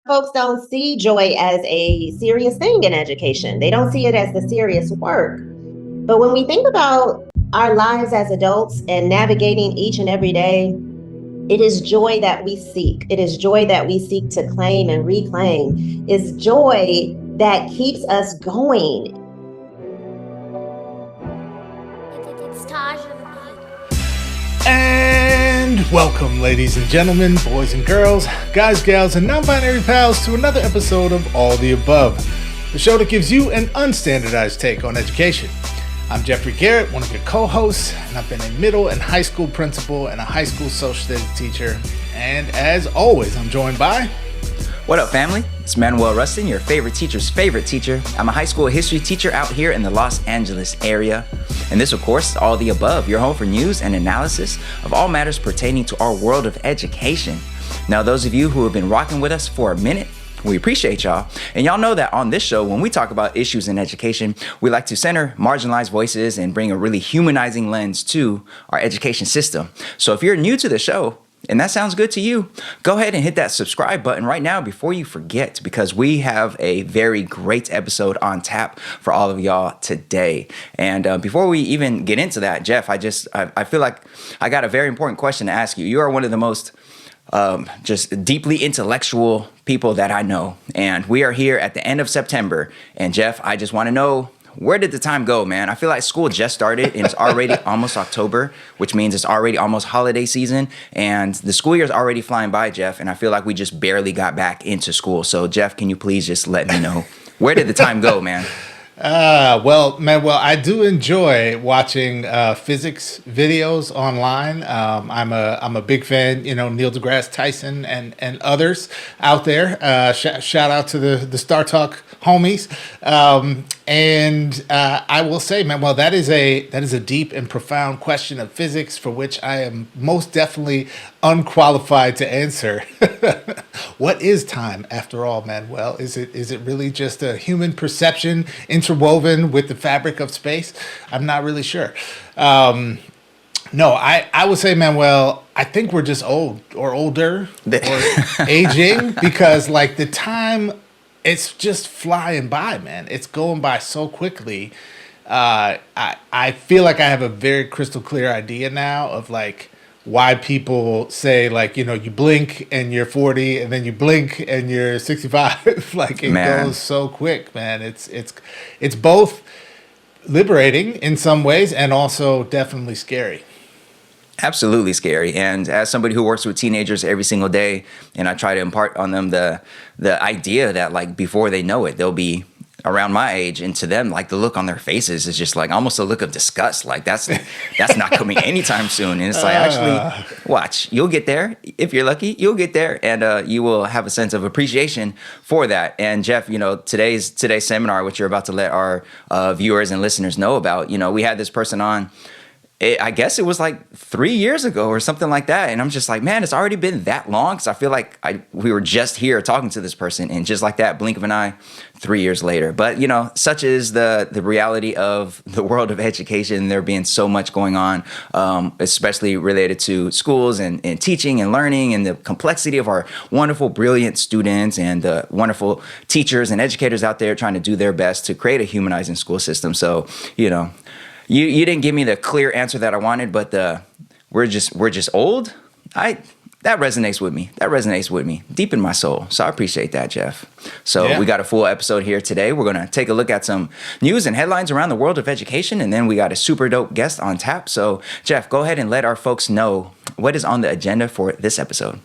folks don't see joy as a serious thing in education. They don't see it as the serious work. But when we think about our lives as adults and navigating each and every day, it is joy that we seek. It is joy that we seek to claim and reclaim. It's joy that keeps us going. It's Taj. And welcome, ladies and gentlemen, boys and girls, guys, gals, and non-binary pals, to another episode of All the Above, the show that gives you an unstandardized take on education. I'm Jeffrey Garrett, one of your co-hosts, and I've been a middle and high school principal and a high school social studies teacher. And as always, I'm joined by... What up, family? It's Manuel, your favorite teacher's favorite teacher. I'm a high school history teacher out here in the Los Angeles area. And this, of course, is All the Above, your home for news and analysis of all matters pertaining to our world of education. Now, those of you who have been rocking with us for a minute, we appreciate y'all. And y'all know that on this show, when we talk about issues in education, we like to center marginalized voices and bring a really humanizing lens to our education system. So if you're new to the show, and that sounds good to you, go ahead and hit that subscribe button right now before you forget, because we have a very great episode on tap for all of y'all today. And before we even get into that, Jeff, I feel like I got a very important question to ask you. You are one of the most just deeply intellectual people that I know. And we are here at the end of September. And Jeff, I just want to know, where did the time go, man? I feel like school just started and it's already almost October, which means it's already almost holiday season. And the school year is already flying by, Jeff. And I feel like we just barely got back into school. So, Jeff, can you please just let me know, where did the time go, man? Well, Manuel, I do enjoy watching physics videos online. I'm a big fan, Neil deGrasse Tyson and others out there. Shout out to the Star Talk homies. And I will say, Manuel, that is a deep and profound question of physics for which I am most definitely unqualified to answer. What is time, after all, Manuel? Is it really just a human perception interwoven with the fabric of space? I'm not really sure. No, I would say, Manuel, I think we're just old or older or aging, because like the time, it's just flying by, man. It's going by so quickly. I feel like I have a very crystal clear idea now of like why people say like, you blink and you're 40 and then you blink and you're 65. Like it goes so quick, man. It's both liberating in some ways and also definitely scary. Absolutely scary. And as somebody who works with teenagers every single day, and I try to impart on them the idea that like before they know it, they'll be around my age, and to them, like the look on their faces is just like almost a look of disgust. Like that's not coming anytime soon. And it's like, actually, watch, you'll get there. If you're lucky, you'll get there, and you will have a sense of appreciation for that. And Jeff, today's seminar, which you're about to let our viewers and listeners know about, we had this person on. I guess it was like 3 years ago or something like that. And I'm just like, man, it's already been that long. Because I feel like we were just here talking to this person. And just like that, blink of an eye, 3 years later. But, such is the reality of the world of education. There being so much going on, especially related to schools and teaching and learning, and the complexity of our wonderful, brilliant students and the wonderful teachers and educators out there trying to do their best to create a humanizing school system. So, You didn't give me the clear answer that I wanted, but we're just old. That resonates with me. That resonates with me deep in my soul. So I appreciate that, Jeff. So We got a full episode here today. We're gonna take a look at some news and headlines around the world of education, and then we got a super dope guest on tap. So Jeff, go ahead and let our folks know what is on the agenda for this episode.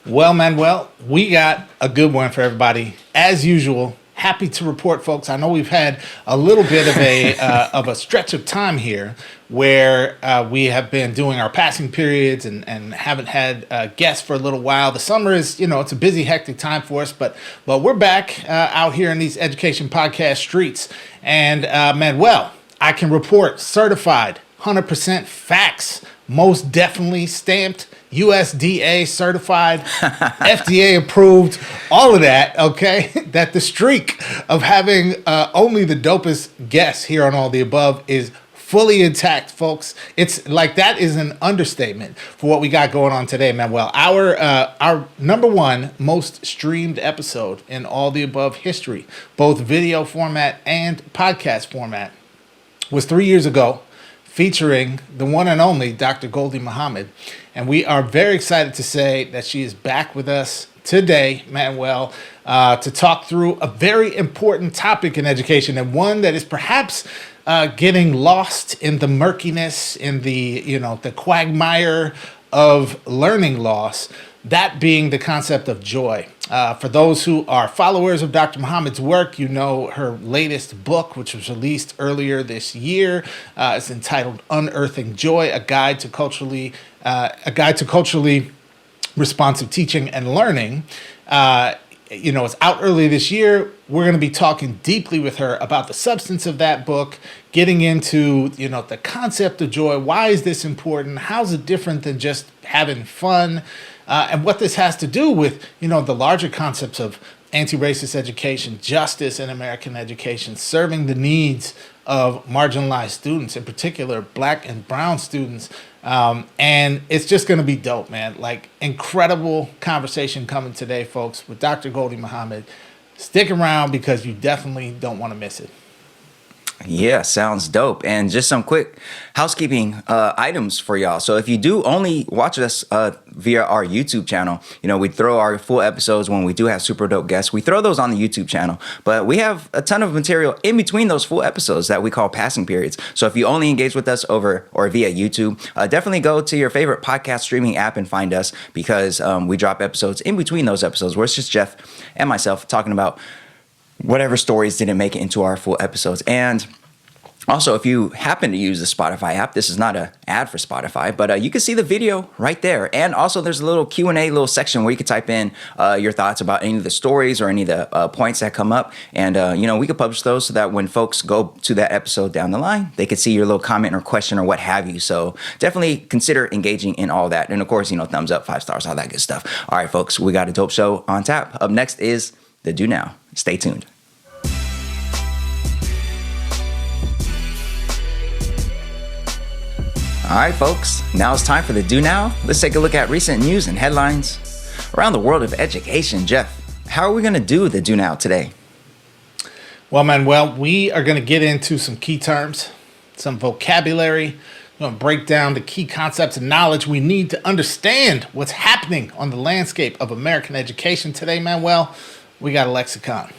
Well, Manuel, we got a good one for everybody as usual. Happy to report, folks. I know we've had a little bit of a stretch of time here where we have been doing our passing periods and haven't had guests for a little while. The summer is, it's a busy, hectic time for us, but we're back out here in these education podcast streets. And Manuel, I can report certified, 100% facts, most definitely stamped, USDA certified, FDA approved, all of that, okay? That the streak of having only the dopest guests here on All the Above is fully intact, folks. It's like that is an understatement for what we got going on today, Manuel. Our number one most streamed episode in all the above history, both video format and podcast format, was 3 years ago, featuring the one and only Dr. Gholdy Muhammad. And we are very excited to say that she is back with us today, Manuel, to talk through a very important topic in education, and one that is perhaps getting lost in the murkiness, in the quagmire of learning loss, that being the concept of joy. For those who are followers of Dr. Muhammad's work, you know her latest book, which was released earlier this year. It's entitled Unearthing Joy, a guide to culturally responsive teaching and learning. It's out early this year. We're going to be talking deeply with her about the substance of that book, getting into, the concept of joy. Why is this important? How's it different than just having fun? And what this has to do with, the larger concepts of anti-racist education, justice in American education, serving the needs of marginalized students, in particular Black and brown students. And it's just going to be dope, man. Like, incredible conversation coming today, folks, with Dr. Gholdy Muhammad. Stick around because you definitely don't want to miss it. Yeah, sounds dope. And just some quick housekeeping items for y'all. So if you do only watch us via our YouTube channel, we throw our full episodes when we do have super dope guests. We throw those on the YouTube channel, but we have a ton of material in between those full episodes that we call passing periods. So if you only engage with us over or via YouTube, definitely go to your favorite podcast streaming app and find us, because we drop episodes in between those episodes where it's just Jeff and myself talking about whatever stories didn't make it into our full episodes. And also, if you happen to use the Spotify app, this is not an ad for Spotify, but you can see the video right there. And also, there's a little Q&A little section where you can type in your thoughts about any of the stories or any of the points that come up. And, we could publish those so that when folks go to that episode down the line, they could see your little comment or question or what have you. So definitely consider engaging in all that. And of course, thumbs up, 5 stars, all that good stuff. All right, folks, we got a dope show on tap. Up next is the Do Now. Stay tuned. All right, folks, now it's time for the Do Now. Let's take a look at recent news and headlines around the world of education. Jeff, how are we going to do the Do Now today? Well, Manuel, we are going to get into some key terms, some vocabulary. We're going to break down the key concepts and knowledge we need to understand what's happening on the landscape of American education today, Manuel. We got a lexicon.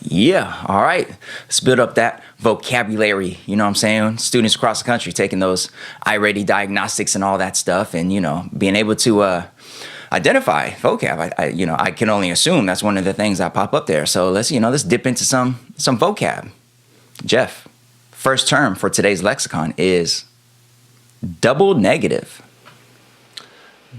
Yeah, all right. Let's build up that vocabulary, you know what I'm saying? Students across the country taking those iReady diagnostics and all that stuff, and, being able to identify vocab. I can only assume that's one of the things that pop up there. So let's dip into some vocab. Jeff, first term for today's lexicon is double negative.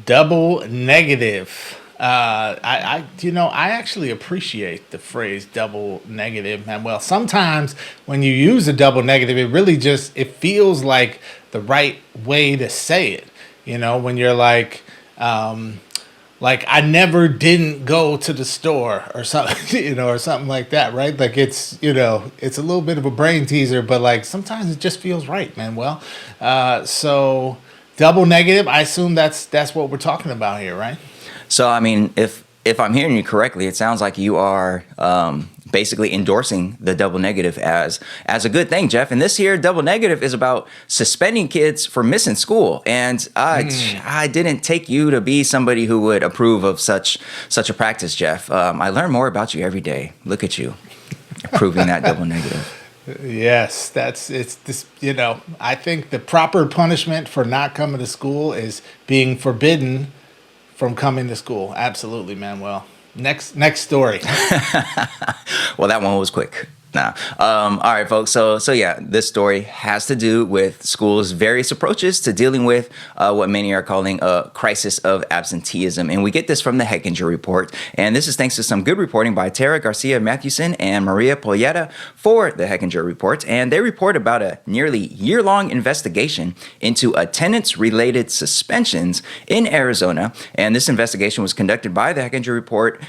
Double negative. I actually appreciate the phrase double negative, Manuel. Sometimes when you use a double negative, it really it feels like the right way to say it. When you're like I never didn't go to the store or something, or something like that, right? Like it's a little bit of a brain teaser, but sometimes it just feels right, Manuel. So double negative, I assume that's what we're talking about here, right? So, if I'm hearing you correctly, it sounds like you are basically endorsing the double negative as a good thing, Jeff. And this here double negative is about suspending kids for missing school. And I didn't take you to be somebody who would approve of such a practice, Jeff. I learn more about you every day. Look at you, approving that double negative. Yes, it's this. I think the proper punishment for not coming to school is being forbidden from coming to school. Absolutely, Manuel. Next story. Well, that one was quick. Nah. All right, folks. So yeah, this story has to do with schools' various approaches to dealing with what many are calling a crisis of absenteeism. And we get this from the heightened Joy report. And this is thanks to some good reporting by Tara Garcia Mathewson and Maria Polletta for the heightened Joy report. And they report about a nearly year-long investigation into attendance-related suspensions in Arizona. And this investigation was conducted by the heightened Joy report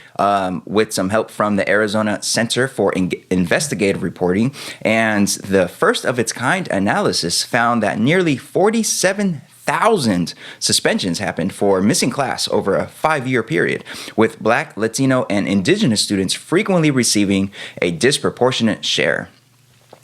with some help from the Arizona Center for Investigating investigative reporting, and the first of its kind analysis found that nearly 47,000 suspensions happened for missing class over a 5-year period, with Black, Latino, and Indigenous students frequently receiving a disproportionate share.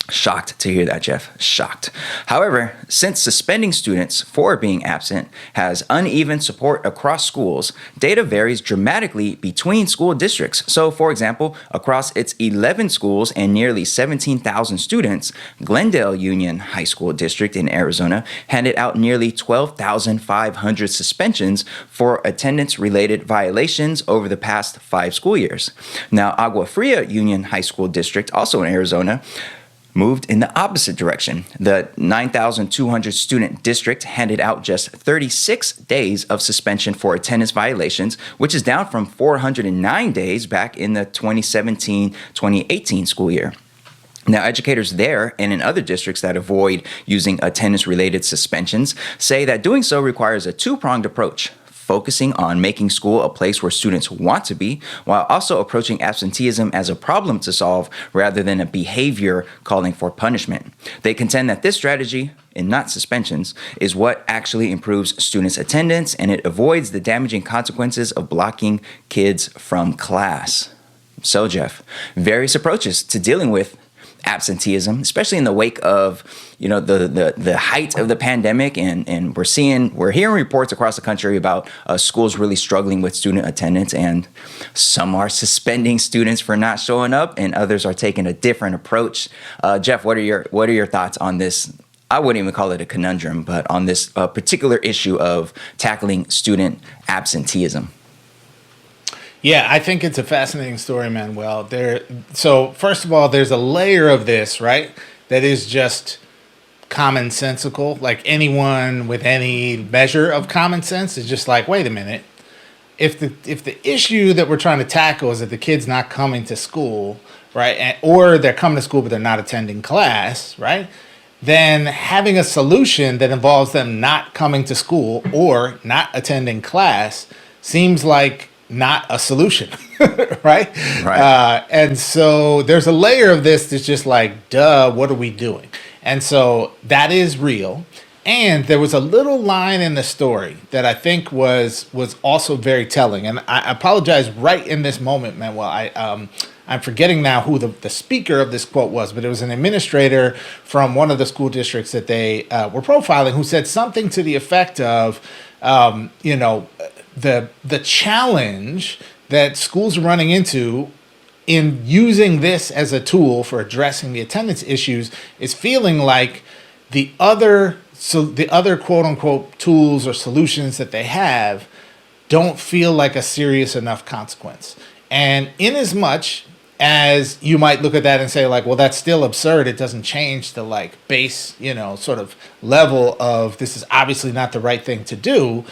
Shocked to hear that, Jeff. Shocked. However, since suspending students for being absent has uneven support across schools, data varies dramatically between school districts. So, for example, across its 11 schools and nearly 17,000 students, Glendale Union High School District in Arizona handed out nearly 12,500 suspensions for attendance-related violations over the past 5 school years. Now, Agua Fria Union High School District, also in Arizona, moved in the opposite direction. The 9,200 student district handed out just 36 days of suspension for attendance violations, which is down from 409 days back in the 2017-2018 school year. Now, educators there and in other districts that avoid using attendance-related suspensions say that doing so requires a two-pronged approach, focusing on making school a place where students want to be, while also approaching absenteeism as a problem to solve rather than a behavior calling for punishment. They contend that this strategy, and not suspensions, is what actually improves students' attendance, and it avoids the damaging consequences of blocking kids from class. So, Jeff, various approaches to dealing with absenteeism, especially in the wake of, the height of the pandemic, and we're hearing reports across the country about schools really struggling with student attendance, and some are suspending students for not showing up, and others are taking a different approach. Jeff, what are your thoughts on this? I wouldn't even call it a conundrum, but on this particular issue of tackling student absenteeism. Yeah, I think it's a fascinating story, Manuel. So first of all, there's a layer of this, right, that is just commonsensical. Like anyone with any measure of common sense is just like, wait a minute. If the issue that we're trying to tackle is that the kid's not coming to school, right, or they're coming to school but they're not attending class, right, then having a solution that involves them not coming to school or not attending class seems like not a solution, right? And so there's a layer of this that's just like, duh, what are we doing? And so that is real. And there was a little line in the story that I think was also very telling. And I apologize right in this moment, Manuel. I'm forgetting now who the speaker of this quote was, but it was an administrator from one of the school districts that they were profiling who said something to the effect of, the challenge that schools are running into in using this as a tool for addressing the attendance issues is feeling like the other quote unquote tools or solutions that they have don't feel like a serious enough consequence. And in as much as you might look at that and say like, well, that's still absurd. It doesn't change the like base, sort of level of this is obviously not the right thing to do.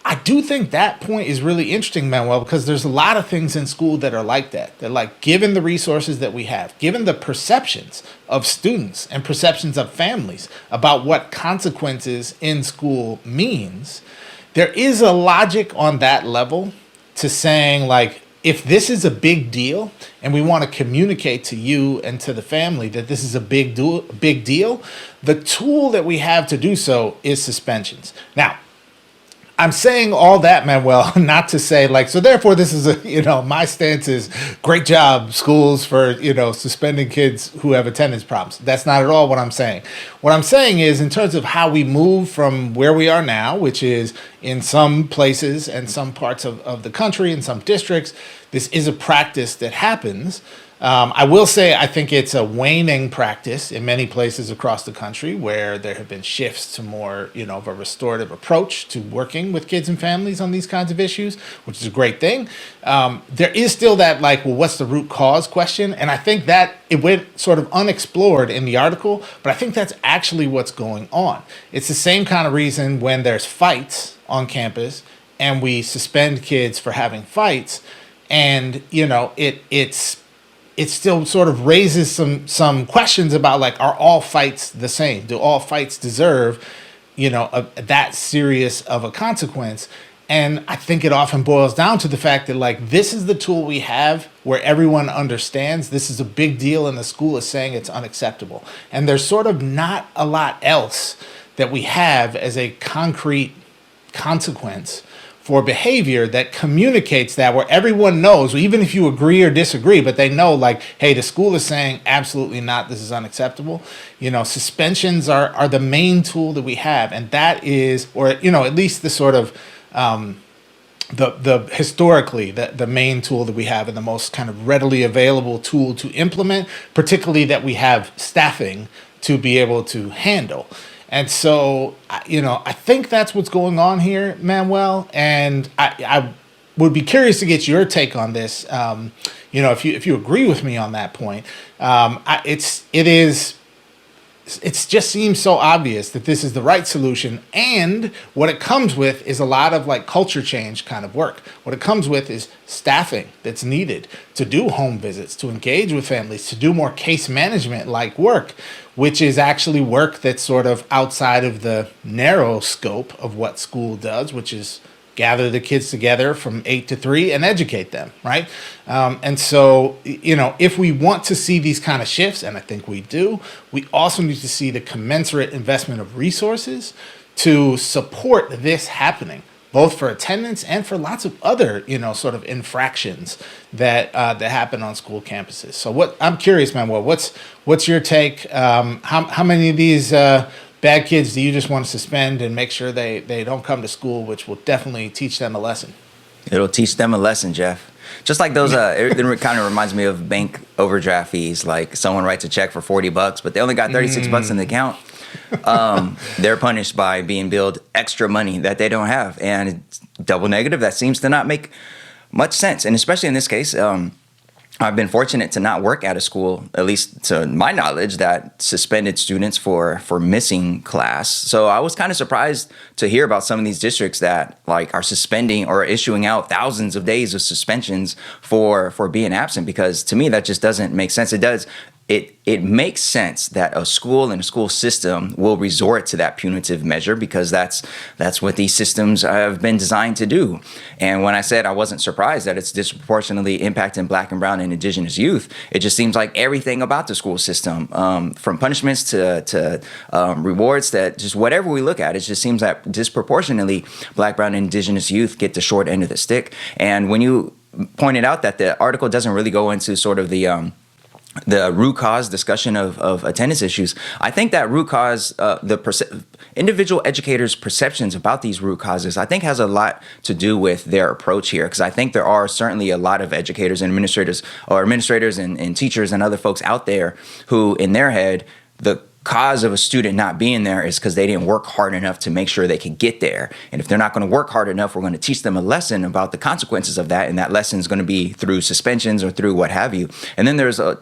I do think that point is really interesting, Manuel, because there's a lot of things in school that are like that. They're like, given the resources that we have, given the perceptions of students and perceptions of families about what consequences in school means, there is a logic on that level to saying like, if this is a big deal and we want to communicate to you and to the family that this is a big deal, the tool that we have to do so is suspensions. Now, I'm saying all that, Manuel, not to say like, so therefore this is my stance is great job schools for, suspending kids who have attendance problems. That's not at all what I'm saying. What I'm saying is in terms of how we move from where we are now, which is in some places and some parts of the country, in some districts, this is a practice that happens. I will say I think it's a waning practice in many places across the country where there have been shifts to more, of a restorative approach to working with kids and families on these kinds of issues, which is a great thing. There is still that like, well, what's the root cause question? And I think that it went sort of unexplored in the article, but I think that's actually what's going on. It's the same kind of reason when there's fights on campus and we suspend kids for having fights, and, it still sort of raises some questions about like, are all fights the same? Do all fights deserve, that serious of a consequence? And I think it often boils down to the fact that, like, this is the tool we have where everyone understands this is a big deal and the school is saying it's unacceptable. And there's sort of not a lot else that we have as a concrete consequence for behavior that communicates that, where everyone knows, even if you agree or disagree, but they know, like, hey, the school is saying absolutely not, this is unacceptable. You know, suspensions are the main tool that we have, and that is, or, you know, at least the sort of the historically the main tool that we have and the most kind of readily available tool to implement, particularly that we have staffing to be able to handle. And so, you know, I think that's what's going on here, Manuel. And I would be curious to get your take on this. You know, if you agree with me on that point, it just seems so obvious that this is the right solution. And what it comes with is a lot of like culture change kind of work. What it comes with is staffing that's needed to do home visits, to engage with families, to do more case management like work, which is actually work that's sort of outside of the narrow scope of what school does, which is gather the kids together from 8 to 3 and educate them, right? And so, you know, if we want to see these kind of shifts, and I think we do, we also need to see the commensurate investment of resources to support this happening, both for attendance and for lots of other, you know, sort of infractions that that happen on school campuses. So I'm curious, Manuel, what's your take? How many of these bad kids do you just want to suspend and make sure they don't come to school, which will definitely teach them a lesson? It'll teach them a lesson, Jeff. Just like those, it kind of reminds me of bank overdraft fees. Like someone writes a check for $40, but they only got $36 in the account. They're punished by being billed extra money that they don't have, and it's double negative. That seems to not make much sense. And especially in this case, I've been fortunate to not work at a school, at least to my knowledge, that suspended students for missing class. So I was kind of surprised to hear about some of these districts that like are suspending or issuing out thousands of days of suspensions for being absent, because to me that just doesn't make sense. It makes sense that a school and a school system will resort to that punitive measure because that's what these systems have been designed to do. And when I said I wasn't surprised that it's disproportionately impacting Black and Brown and Indigenous youth, it just seems like everything about the school system, from punishments to rewards, that just whatever we look at, it just seems that disproportionately Black, Brown, and Indigenous youth get the short end of the stick. And when you pointed out that the article doesn't really go into sort of the root cause discussion of attendance issues, I think that root cause, individual educators' perceptions about these root causes, I think has a lot to do with their approach here. Because I think there are certainly a lot of educators and administrators and teachers and other folks out there who, in their head, the cause of a student not being there is because they didn't work hard enough to make sure they could get there. And if they're not going to work hard enough, we're going to teach them a lesson about the consequences of that. And that lesson is going to be through suspensions or through what have you. And then there's a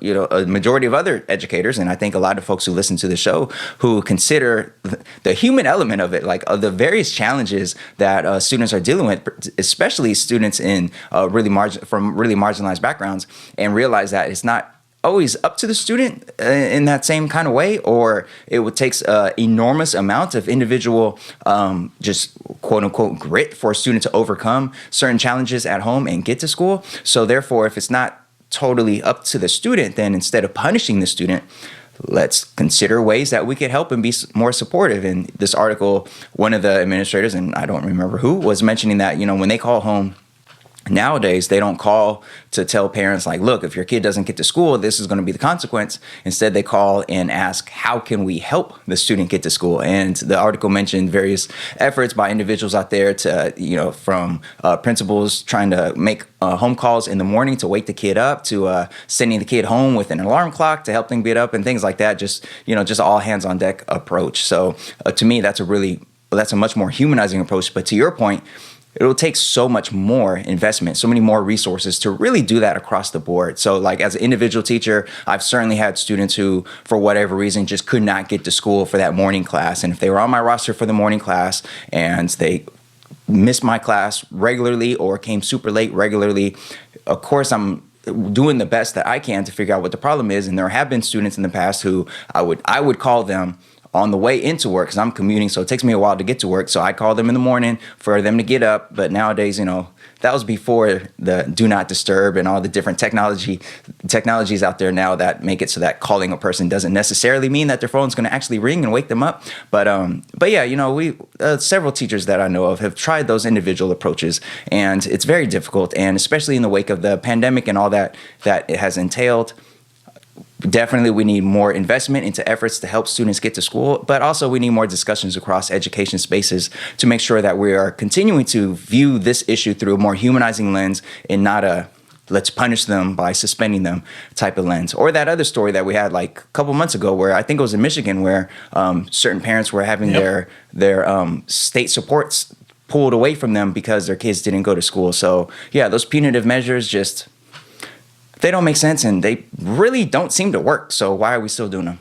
majority of other educators, and I think a lot of folks who listen to the show, who consider the human element of it, like of the various challenges that students are dealing with, especially students in from really marginalized backgrounds, and realize that it's not always up to the student in that same kind of way, or it would take an enormous amount of individual just quote unquote grit for a student to overcome certain challenges at home and get to school. So therefore, if it's not totally up to the student, then instead of punishing the student, let's consider ways that we could help and be more supportive. In this article, one of the administrators, and I don't remember who, was mentioning that, you know, when they call home nowadays, they don't call to tell parents like, look, if your kid doesn't get to school, this is going to be the consequence. Instead, they call and ask, how can we help the student get to school? And the article mentioned various efforts by individuals out there to, you know, from principals trying to make home calls in the morning to wake the kid up, to sending the kid home with an alarm clock to help them get up and things like that. Just all hands on deck approach. So to me, that's a much more humanizing approach. But to your point, it will take so much more investment, so many more resources to really do that across the board. So like as an individual teacher, I've certainly had students who, for whatever reason, just could not get to school for that morning class. And if they were on my roster for the morning class and they missed my class regularly or came super late regularly, of course, I'm doing the best that I can to figure out what the problem is. And there have been students in the past who I would call them on the way into work, because I'm commuting, so it takes me a while to get to work. So I call them in the morning for them to get up. But nowadays, that was before the do not disturb and all the different technologies out there now that make it so that calling a person doesn't necessarily mean that their phone's going to actually ring and wake them up. But yeah, we several teachers that I know of have tried those individual approaches, and it's very difficult. And especially in the wake of the pandemic and all that it has entailed. Definitely, we need more investment into efforts to help students get to school, but also we need more discussions across education spaces to make sure that we are continuing to view this issue through a more humanizing lens and not a let's punish them by suspending them type of lens. Or that other story that we had like a couple months ago where I think it was in Michigan where certain parents were having their state supports pulled away from them because their kids didn't go to school. So yeah, those punitive measures they don't make sense, and they really don't seem to work. So why are we still doing them?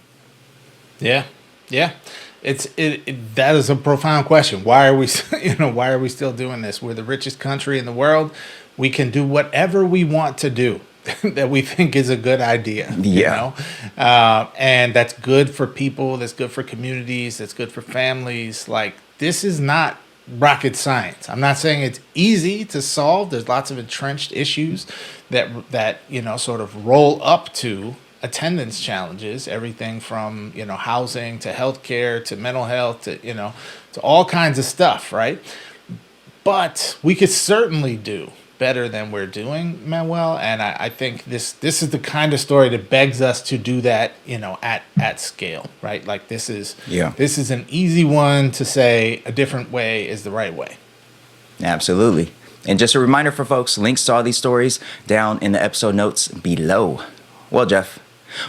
Yeah. That is a profound question. Why are we still doing this? We're the richest country in the world. We can do whatever we want to do that we think is a good idea. Yeah. And that's good for people. That's good for communities. That's good for families. Like, this is not rocket science. I'm not saying it's easy to solve. There's lots of entrenched issues that sort of roll up to attendance challenges, everything from housing to healthcare to mental health to all kinds of stuff, right? But we could certainly do better than we're doing, Manuel, and I think this is the kind of story that begs us to do that at scale, right? Like this is an easy one to say a different way is the right way. Absolutely. And just a reminder for folks, links to all these stories down in the episode notes below. Well, Jeff,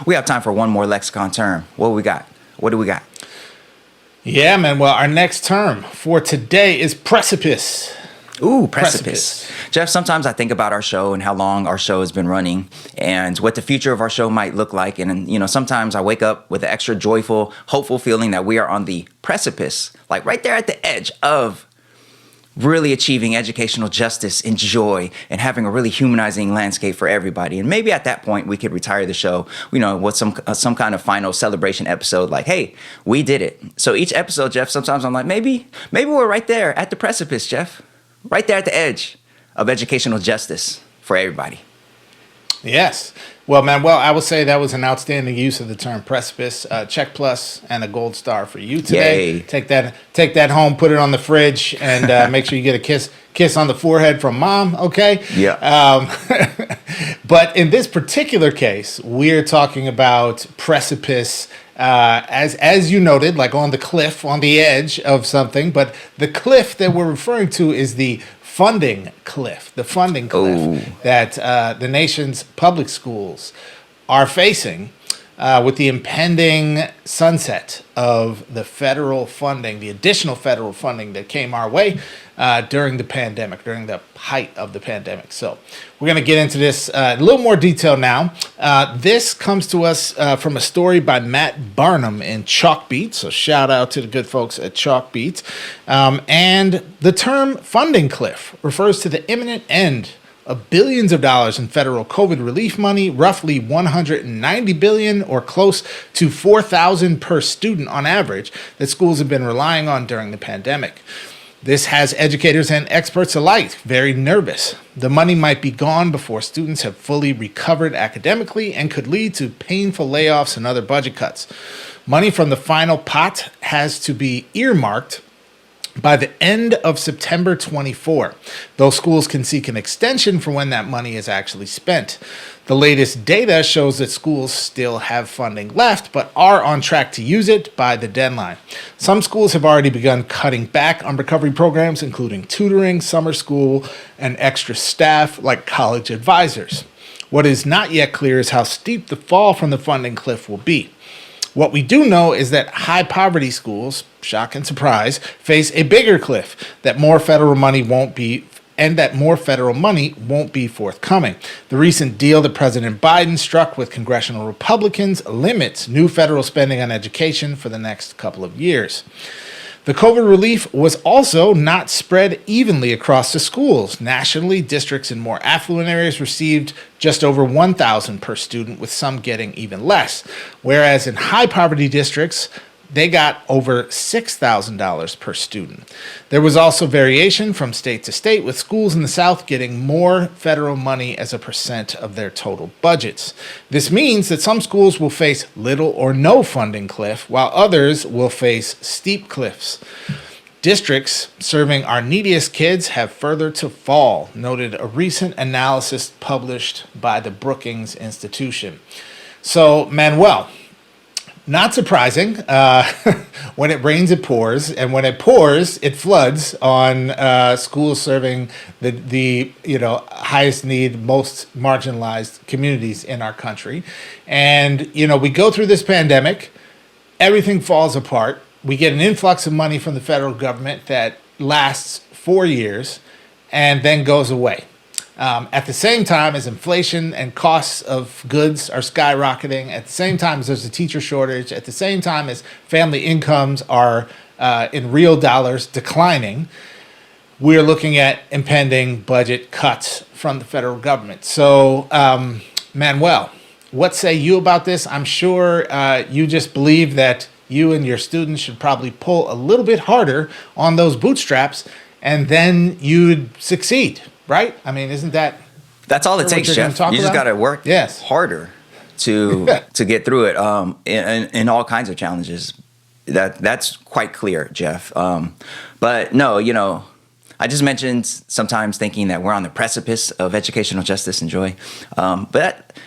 we have time for one more lexicon term. What do we got? Yeah, man. Well, our next term for today is precipice. Ooh, precipice. Jeff, sometimes I think about our show and how long our show has been running and what the future of our show might look like. And, sometimes I wake up with an extra joyful, hopeful feeling that we are on the precipice, like right there at the edge of really achieving educational justice and joy and having a really humanizing landscape for everybody. And maybe at that point we could retire the show, with some kind of final celebration episode like, hey, we did it. So each episode, Jeff, sometimes I'm like, maybe we're right there at the precipice, Jeff. Right there at the edge of educational justice for everybody. Yes. Well, Manuel, I will say that was an outstanding use of the term precipice. Check plus and a gold star for you today. Yay. Take that home, put it on the fridge, and make sure you get a kiss on the forehead from mom. Okay. Yeah. But in this particular case, we're talking about precipice. As you noted, like on the cliff, on the edge of something, but the cliff that we're referring to is the funding cliff that the nation's public schools are facing with the impending sunset of the federal funding, the additional federal funding that came our way during the pandemic, during the height of the pandemic. So we're going to get into this in a little more detail now. This comes to us from a story by Matt Barnum in Chalkbeat. So shout out to the good folks at Chalkbeat. And the term funding cliff refers to the imminent end of billions of dollars in federal COVID relief money, roughly $190 billion or close to $4,000 per student on average that schools have been relying on during the pandemic. This has educators and experts alike very nervous. The money might be gone before students have fully recovered academically and could lead to painful layoffs and other budget cuts. Money from the final pot has to be earmarked by the end of September 24, though schools can seek an extension for when that money is actually spent. The latest data shows that schools still have funding left, but are on track to use it by the deadline. Some schools have already begun cutting back on recovery programs, including tutoring, summer school, and extra staff like college advisors. What is not yet clear is how steep the fall from the funding cliff will be. What we do know is that high poverty schools, shock and surprise, face a bigger cliff, that more federal money won't be forthcoming. The recent deal that President Biden struck with congressional Republicans limits new federal spending on education for the next couple of years. The COVID relief was also not spread evenly across the schools. Nationally, districts in more affluent areas received just over $1,000 per student, with some getting even less. Whereas in high poverty districts, they got over $6,000 per student. There was also variation from state to state, with schools in the South getting more federal money as a percent of their total budgets. This means that some schools will face little or no funding cliff, while others will face steep cliffs. Districts serving our neediest kids have further to fall, noted a recent analysis published by the Brookings Institution. So, Manuel, not surprising. When it rains, it pours, and when it pours, it floods on schools serving the highest need, most marginalized communities in our country. And we go through this pandemic, everything falls apart. We get an influx of money from the federal government that lasts 4 years and then goes away. At the same time as inflation and costs of goods are skyrocketing, at the same time as there's a teacher shortage, at the same time as family incomes are in real dollars declining, we're looking at impending budget cuts from the federal government. So, Manuel, what say you about this? I'm sure you just believe that you and your students should probably pull a little bit harder on those bootstraps, and then you'd succeed, right? I mean, isn't that... That's all it takes, Jeff. You just got to work harder to get through it in all kinds of challenges. That's quite clear, Jeff. But no, I just mentioned sometimes thinking that we're on the precipice of educational justice and joy. But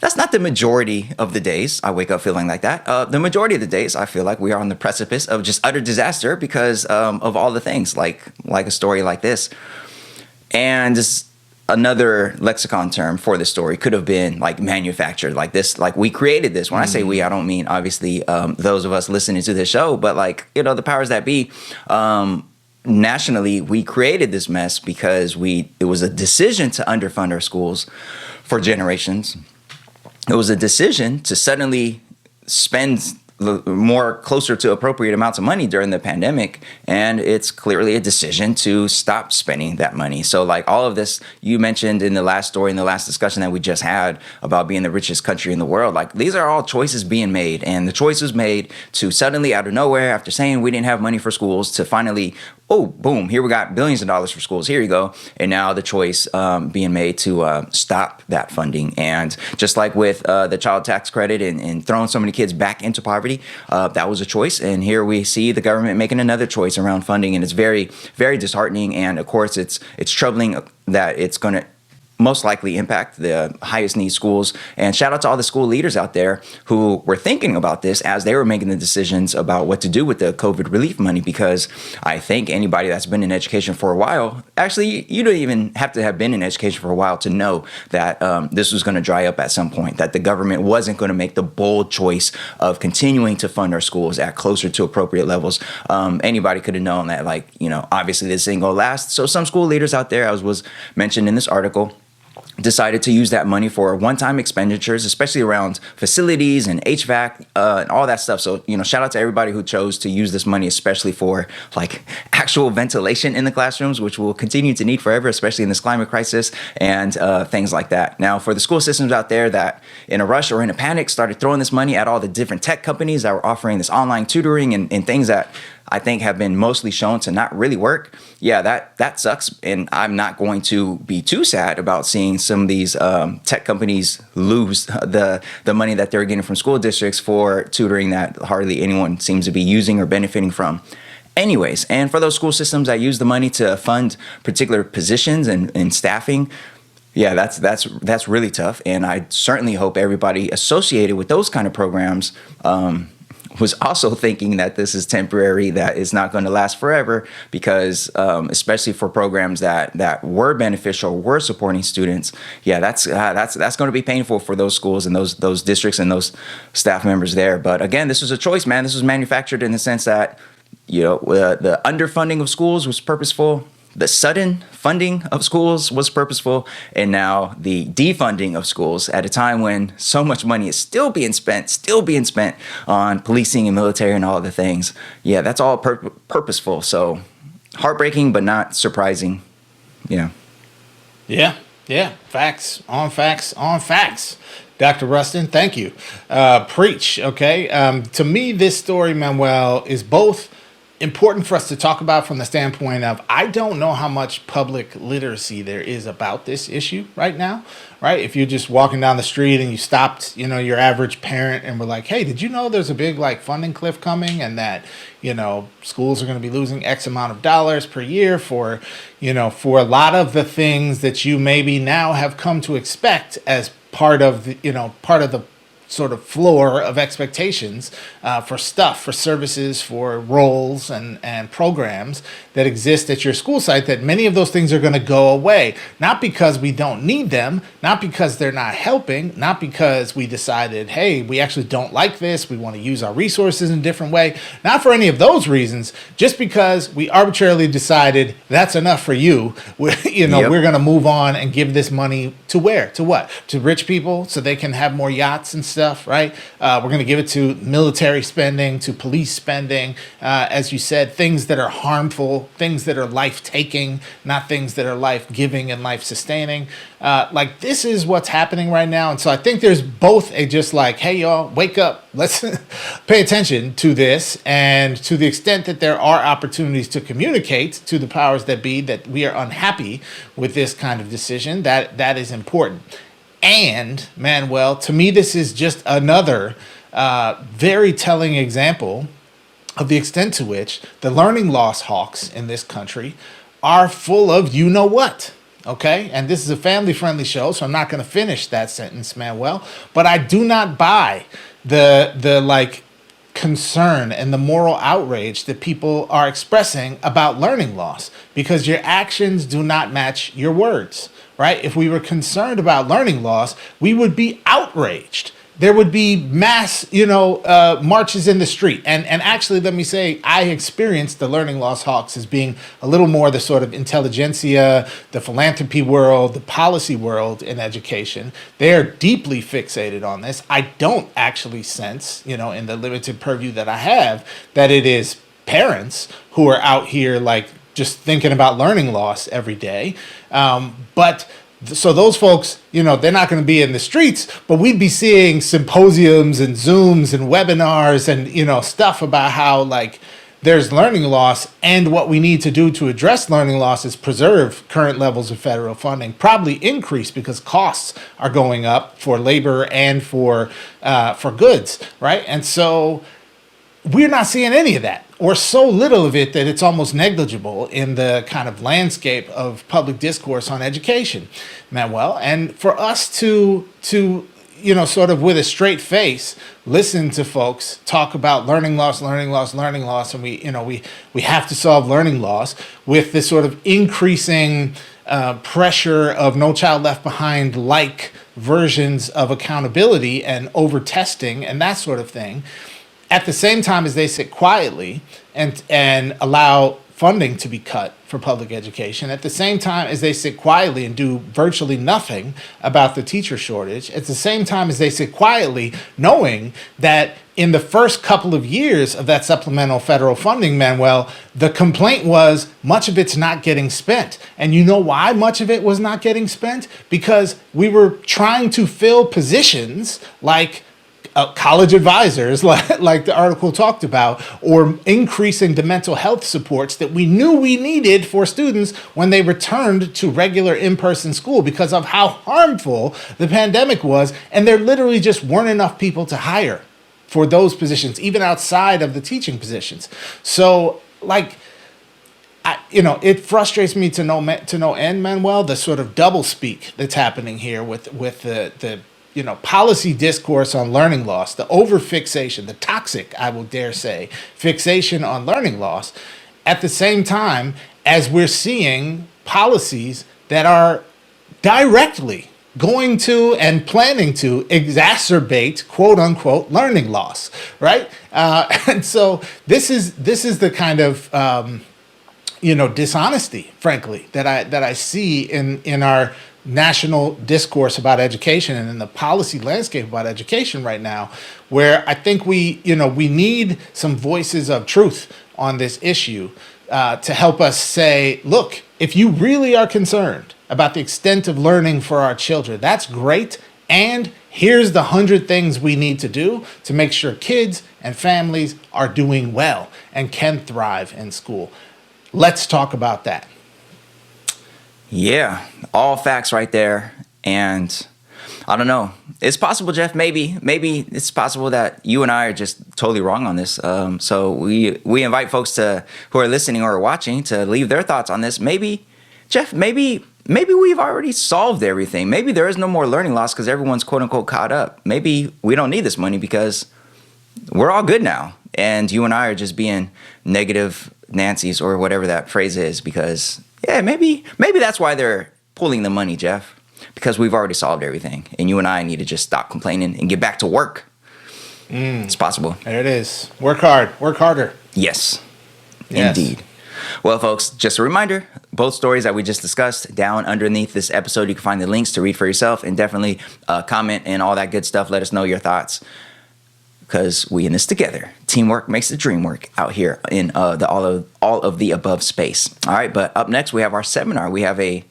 that's not the majority of the days I wake up feeling like that. The majority of the days I feel like we are on the precipice of just utter disaster because of all the things like a story like this. And just another lexicon term for this story could have been like manufactured, like this, like we created this. When I say we, I don't mean obviously those of us listening to this show, but like, the powers that be. Nationally, we created this mess because it was a decision to underfund our schools for generations. It was a decision to suddenly spend more closer to appropriate amounts of money during the pandemic, and it's clearly a decision to stop spending that money. So like all of this you mentioned in the last story, in the last discussion that we just had about being the richest country in the world, like these are all choices being made, and the choice was made to suddenly out of nowhere, after saying we didn't have money for schools, to finally, oh, boom, here we got billions of dollars for schools. Here you go. And now the choice being made to stop that funding. And just like with the child tax credit and throwing so many kids back into poverty, that was a choice. And here we see the government making another choice around funding. And it's very, very disheartening. And of course, it's troubling that it's going to most likely impact the highest need schools. And shout out to all the school leaders out there who were thinking about this as they were making the decisions about what to do with the COVID relief money, because I think anybody that's been in education for a while, actually, you don't even have to have been in education for a while to know that this was going to dry up at some point, that the government wasn't going to make the bold choice of continuing to fund our schools at closer to appropriate levels. Anybody could have known that, like, obviously this ain't going to last. So some school leaders out there, as was mentioned in this article, decided to use that money for one-time expenditures, especially around facilities and HVAC and all that stuff. So, shout out to everybody who chose to use this money, especially for like actual ventilation in the classrooms, which we'll continue to need forever, especially in this climate crisis and things like that. Now, for the school systems out there that in a rush or in a panic started throwing this money at all the different tech companies that were offering this online tutoring and things that I think have been mostly shown to not really work. Yeah, that sucks. And I'm not going to be too sad about seeing some of these tech companies lose the money that they're getting from school districts for tutoring that hardly anyone seems to be using or benefiting from. Anyways, and for those school systems that use the money to fund particular positions and staffing, yeah, that's really tough. And I certainly hope everybody associated with those kind of programs was also thinking that this is temporary, that it's not going to last forever, because especially for programs that were beneficial, were supporting students, yeah, that's going to be painful for those schools and those districts and those staff members there. But again, this was a choice, man. This was manufactured in the sense that the underfunding of schools was purposeful. The sudden funding of schools was purposeful, and now the defunding of schools at a time when so much money is still being spent on policing and military and all the things. Yeah, that's all purposeful. So heartbreaking, but not surprising. Yeah. Yeah. Yeah, facts on facts on facts. Dr. Rustin, thank you. Preach, okay? To me, this story, Manuel, is both important for us to talk about from the standpoint of I don't know how much public literacy there is about this issue right now, right? If you're just walking down the street and you stopped, your average parent and were like, hey, did you know there's a big like funding cliff coming and that, schools are going to be losing X amount of dollars per year for a lot of the things that you maybe now have come to expect as part of the sort of floor of expectations for stuff, for services, for roles and programs that exist at your school site, that many of those things are going to go away. Not because we don't need them, not because they're not helping, not because we decided, hey, we actually don't like this, we want to use our resources in a different way. Not for any of those reasons, just because we arbitrarily decided that's enough for you. Yep. We're going to move on and give this money to where? To what? To rich people so they can have more yachts and stuff, right? We're going to give it to military spending, to police spending, as you said, things that are harmful, things that are life-taking, not things that are life-giving and life-sustaining. This is what's happening right now. And so I think there's both a just like, hey, y'all, wake up. Let's pay attention to this. And to the extent that there are opportunities to communicate to the powers that be that we are unhappy with this kind of decision, that is important. And, Manuel, to me, this is just another very telling example of the extent to which the learning loss hawks in this country are full of you-know-what. Okay? And this is a family-friendly show, so I'm not going to finish that sentence, Manuel. But I do not buy the concern and the moral outrage that people are expressing about learning loss, because your actions do not match your words. Right? If we were concerned about learning loss, we would be outraged. There would be mass, marches in the street. And actually, let me say, I experienced the learning loss hawks as being a little more the sort of intelligentsia, the philanthropy world, the policy world in education. They're deeply fixated on this. I don't actually sense, in the limited purview that I have, that it is parents who are out here just thinking about learning loss every day. So those folks, they're not going to be in the streets, but we'd be seeing symposiums and Zooms and webinars and, stuff about how there's learning loss, and what we need to do to address learning loss is preserve current levels of federal funding, probably increase because costs are going up for labor and for goods, right? And so we're not seeing any of that, or so little of it that it's almost negligible in the kind of landscape of public discourse on education, Manuel. And for us to sort of with a straight face, listen to folks talk about learning loss, and we have to solve learning loss with this sort of increasing pressure of No Child Left Behind versions of accountability and over testing and that sort of thing, at the same time as they sit quietly and allow funding to be cut for public education, at the same time as they sit quietly and do virtually nothing about the teacher shortage, at the same time as they sit quietly knowing that in the first couple of years of that supplemental federal funding, Manuel, the complaint was much of it's not getting spent. And you know why much of it was not getting spent? Because we were trying to fill positions like college advisors, like the article talked about, or increasing the mental health supports that we knew we needed for students when they returned to regular in-person school because of how harmful the pandemic was. And there literally just weren't enough people to hire for those positions, even outside of the teaching positions. So it frustrates me to no end, Manuel, the sort of double speak that's happening here with the policy discourse on learning loss, the over-fixation, the toxic, I will dare say, fixation on learning loss, at the same time as we're seeing policies that are directly going to and planning to exacerbate, quote unquote, learning loss, right? And so this is the kind of dishonesty, frankly, that I see in our national discourse about education and in the policy landscape about education right now, where I think we need some voices of truth on this issue to help us say, look, if you really are concerned about the extent of learning for our children, that's great. And here's the 100 things we need to do to make sure kids and families are doing well and can thrive in school. Let's talk about that. Yeah, all facts right there. And I don't know. It's possible, Jeff. Maybe it's possible that you and I are just totally wrong on this. So we invite folks who are listening or watching to leave their thoughts on this. Maybe, Jeff. Maybe we've already solved everything. Maybe there is no more learning loss because everyone's quote unquote caught up. Maybe we don't need this money because we're all good now, and you and I are just being negative Nancy's or whatever that phrase is. Because maybe that's why they're pulling the money, Jeff. Because we've already solved everything, and you and I need to just stop complaining and get back to work. It's possible. There it is. Work hard. Work harder. Yes, indeed. Well, folks, just a reminder, both stories that we just discussed down underneath this episode, you can find the links to read for yourself, and definitely comment and all that good stuff. Let us know your thoughts, because we in this together. Teamwork makes the dream work out here in the all of the above space. All right, but up next, we have our seminar. We have a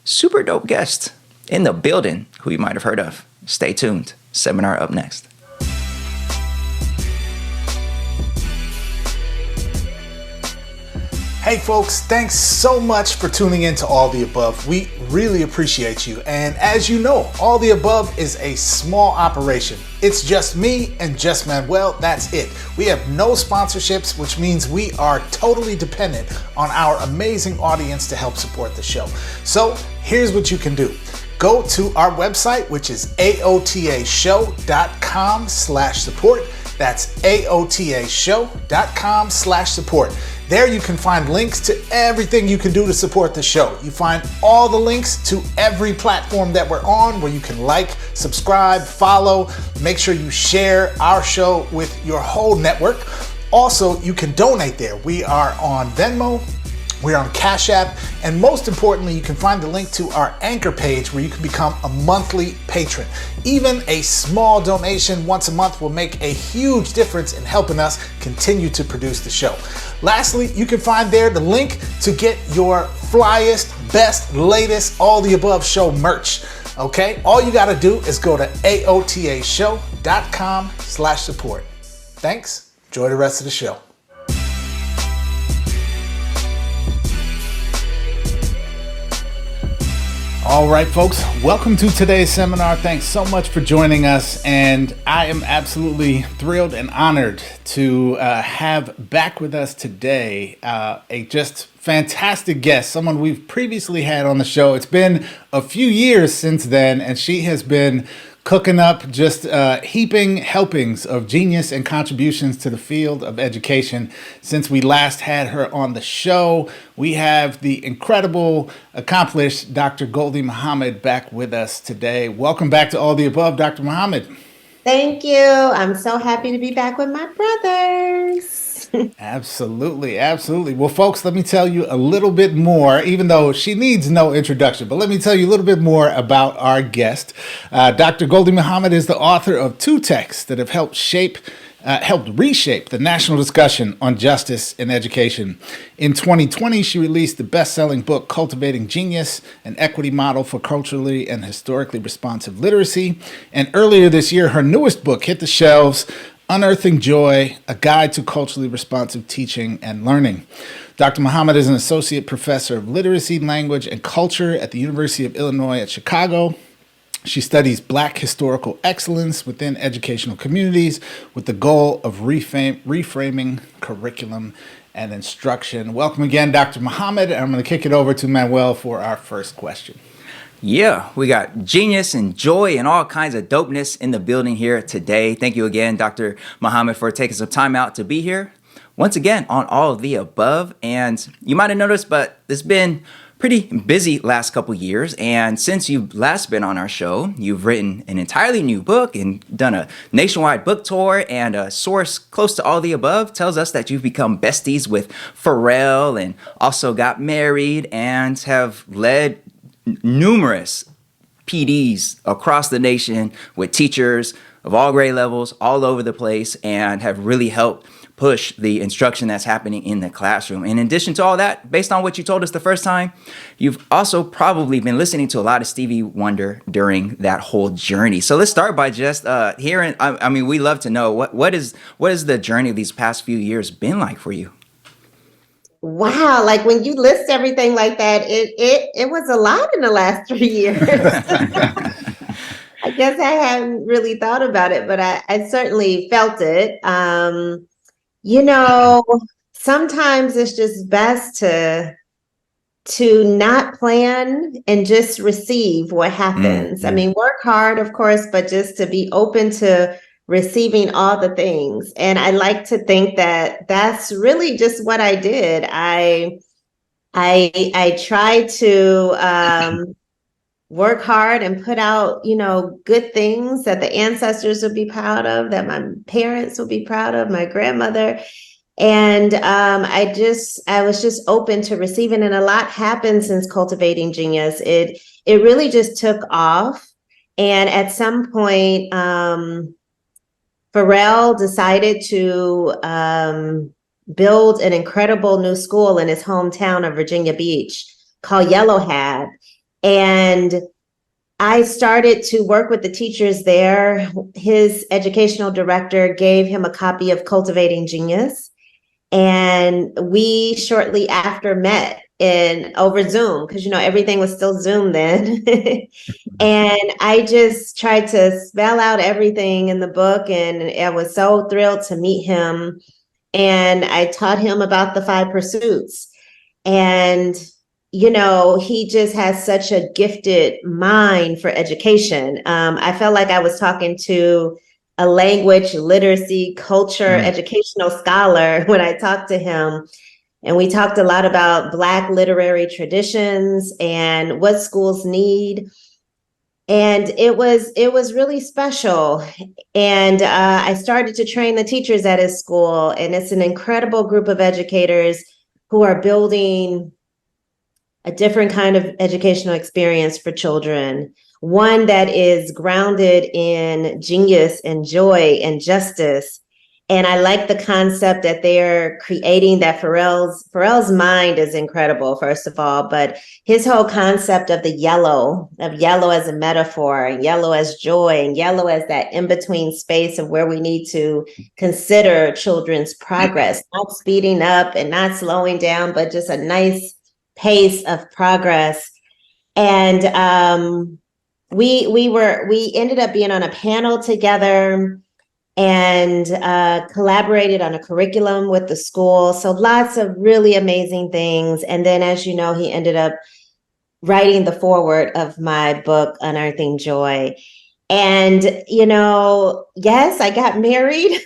super dope guest in the building who you might have heard of. Stay tuned. Seminar up next. Hey folks, thanks so much for tuning in to All the Above. We really appreciate you. And as you know, All the Above is a small operation. It's just me and just Manuel, that's it. We have no sponsorships, which means we are totally dependent on our amazing audience to help support the show. So here's what you can do. Go to our website, which is aotashow.com/support. That's aotashow.com/support. There you can find links to everything you can do to support the show. You find all the links to every platform that we're on where you can like, subscribe, follow. Make sure you share our show with your whole network. Also, you can donate there. We are on Venmo. We're on Cash App, and most importantly, you can find the link to our Anchor page where you can become a monthly patron. Even a small donation once a month will make a huge difference in helping us continue to produce the show. Lastly, you can find there the link to get your flyest, best, latest, all the above show merch. Okay, all you got to do is go to aotashow.com/support. Thanks. Enjoy the rest of the show. All right, folks, welcome to today's seminar. Thanks so much for joining us. And I am absolutely thrilled and honored to have back with us today a just fantastic guest, someone we've previously had on the show. It's been a few years since then, and she has been cooking up just heaping helpings of genius and contributions to the field of education since we last had her on the show. We have the incredible, accomplished Dr. Gholdy Muhammad back with us today. Welcome back to All the Above, Dr. Muhammad. Thank you. I'm so happy to be back with my brothers. Absolutely, absolutely. Well, folks, let me tell you a little bit more, even though she needs no introduction, but let me tell you a little bit more about our guest. Dr. Gholdy Muhammad is the author of 2 texts that have helped reshape the national discussion on justice in education. In 2020, she released the best-selling book, Cultivating Genius, an equity model for culturally and historically responsive literacy. And earlier this year, her newest book hit the shelves, Unearthing Joy, a guide to culturally responsive teaching and learning. Dr. Muhammad is an associate professor of literacy, language, and culture at the University of Illinois at Chicago. She studies Black historical excellence within educational communities with the goal of reframing curriculum and instruction. Welcome again, Dr. Muhammad. I'm going to kick it over to Manuel for our first question. Yeah, we got genius and joy and all kinds of dopeness in the building here today. Thank you again, Dr. Muhammad, for taking some time out to be here once again on All of the Above. And you might have noticed, but it's been pretty busy last couple years. And since you've last been on our show, you've written an entirely new book and done a nationwide book tour. And a source close to All the Above tells us that you've become besties with Pharrell and also got married and have led numerous PDs across the nation with teachers of all grade levels, all over the place, and have really helped push the instruction that's happening in the classroom. And in addition to all that, based on what you told us the first time, you've also probably been listening to a lot of Stevie Wonder during that whole journey. So let's start by just hearing, I mean, we love to know what is the journey of these past few years been like for you? Wow, like when you list everything like that, it was a lot in the last 3 years. I guess I hadn't really thought about it, but I certainly felt it. You know, sometimes it's just best to not plan and just receive what happens. I mean, work hard, of course, but just to be open to receiving all the things. And I like to think that that's really just what I did. I tried to work hard and put out, good things that the ancestors would be proud of, that my parents would be proud of, my grandmother. And I was just open to receiving, and a lot happened since Cultivating Genius. It really just took off. And at some point, Pharrell decided to build an incredible new school in his hometown of Virginia Beach called Yellow Hat. And I started to work with the teachers there. His educational director gave him a copy of Cultivating Genius. And we shortly after met over Zoom, because everything was still Zoom then. And I just tried to spell out everything in the book, and I was so thrilled to meet him. And I taught him about the 5 pursuits. And he just has such a gifted mind for education. I felt like I was talking to a language, literacy, culture, educational scholar when I talked to him. And we talked a lot about Black literary traditions and what schools need. And it was really special. And I started to train the teachers at his school. And it's an incredible group of educators who are building a different kind of educational experience for children. One that is grounded in genius and joy and justice. And I like the concept that they're creating, that Pharrell's mind is incredible, first of all, but his whole concept of yellow as a metaphor, and yellow as joy, and yellow as that in-between space of where we need to consider children's progress, not speeding up and not slowing down, but just a nice pace of progress. And we ended up being on a panel together and collaborated on a curriculum with the school. So lots of really amazing things. And then, as you know, he ended up writing the foreword of my book, Unearthing Joy. And, yes, I got married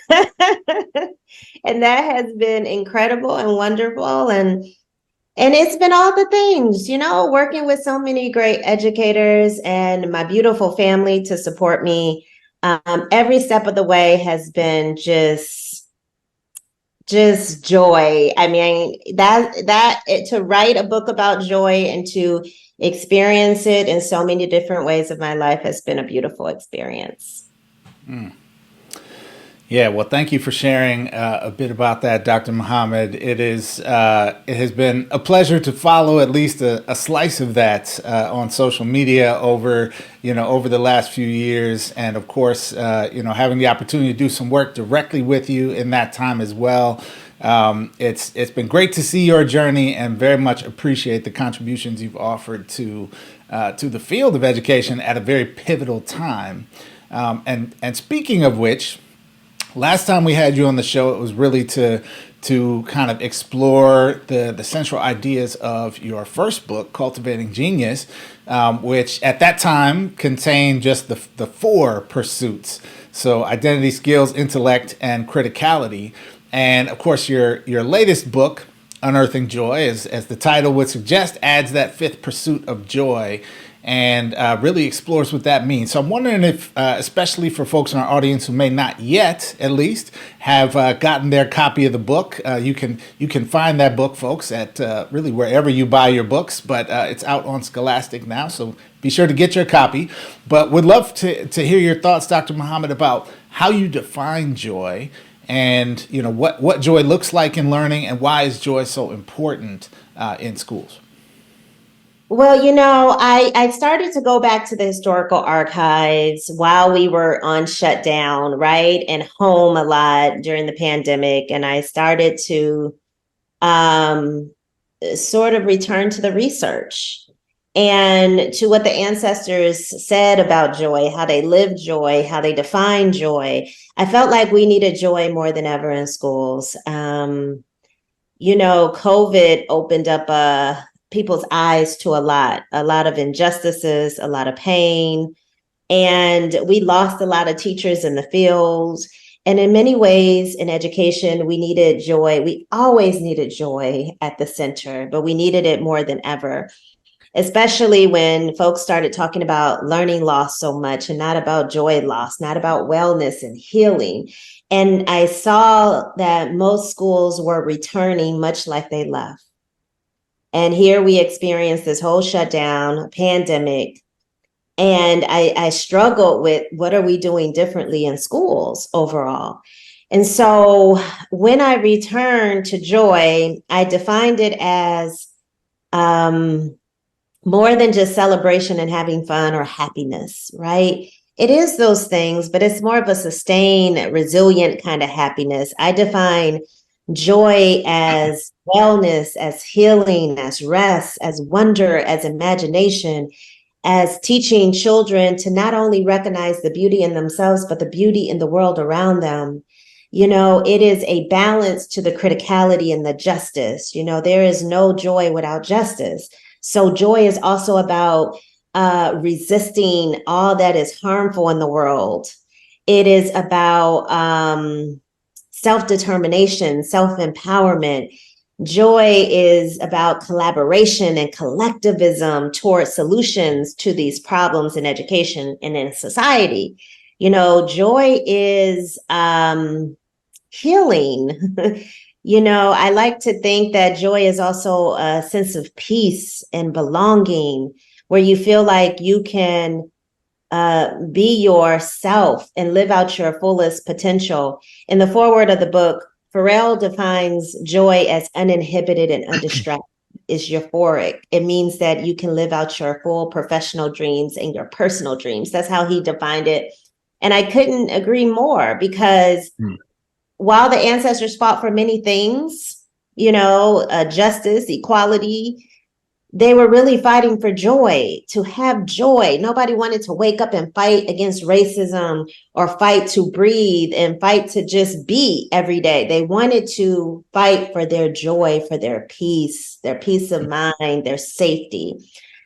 and that has been incredible and wonderful. And it's been all the things, working with so many great educators and my beautiful family to support me. Every step of the way has been just joy. I mean, to write a book about joy and to experience it in so many different ways of my life has been a beautiful experience. Yeah, well, thank you for sharing a bit about that, Dr. Muhammad. It has been a pleasure to follow at least a slice of that on social media over the last few years, and of course, having the opportunity to do some work directly with you in that time as well. It's been great to see your journey, and very much appreciate the contributions you've offered to the field of education at a very pivotal time. And speaking of which, last time we had you on the show, it was really to kind of explore the central ideas of your first book, Cultivating Genius, which at that time contained just the 4 pursuits. So identity, skills, intellect, and criticality. And of course, your latest book, Unearthing Joy, as the title would suggest, adds that 5th pursuit of joy. and really explores what that means. So I'm wondering if, especially for folks in our audience who may not yet, at least, have gotten their copy of the book. You can find that book, folks, at really wherever you buy your books, but it's out on Scholastic now, so be sure to get your copy. But would love to hear your thoughts, Dr. Muhammad, about how you define joy, and what joy looks like in learning, and why is joy so important in schools. Well, I started to go back to the historical archives while we were on shutdown, right? And home a lot during the pandemic. And I started to um, sort of return to the research and to what the ancestors said about joy, how they lived joy, how they defined joy. I felt like we needed joy more than ever in schools. COVID opened up people's eyes to a lot of injustices, a lot of pain, and we lost a lot of teachers in the field. And in many ways in education, we needed joy. We always needed joy at the center, but we needed it more than ever, especially when folks started talking about learning loss so much and not about joy loss, not about wellness and healing. And I saw that most schools were returning much like they left. And here we experienced this whole shutdown, pandemic. And I struggled with, what are we doing differently in schools overall? And so when I returned to joy, I defined it as more than just celebration and having fun or happiness, right? It is those things, but it's more of a sustained, resilient kind of happiness. I define joy as wellness, as healing, as rest, as wonder, as imagination, as teaching children to not only recognize the beauty in themselves, but the beauty in the world around them. It is a balance to the criticality and the justice. There is no joy without justice. So joy is also about resisting all that is harmful in the world. It is about self-determination, self-empowerment. Joy is about collaboration and collectivism towards solutions to these problems in education and in society. Joy is healing. I like to think that joy is also a sense of peace and belonging, where you feel like you can be yourself and live out your fullest potential. In the foreword of the book, Pharrell defines joy as uninhibited and undistracted. Is euphoric. It means that you can live out your full professional dreams and your personal dreams. That's how he defined it. And I couldn't agree more, because while the ancestors fought for many things, justice, equality, they were really fighting for joy, to have joy. Nobody wanted to wake up and fight against racism or fight to breathe and fight to just be every day. They wanted to fight for their joy, for their peace of mind, their safety.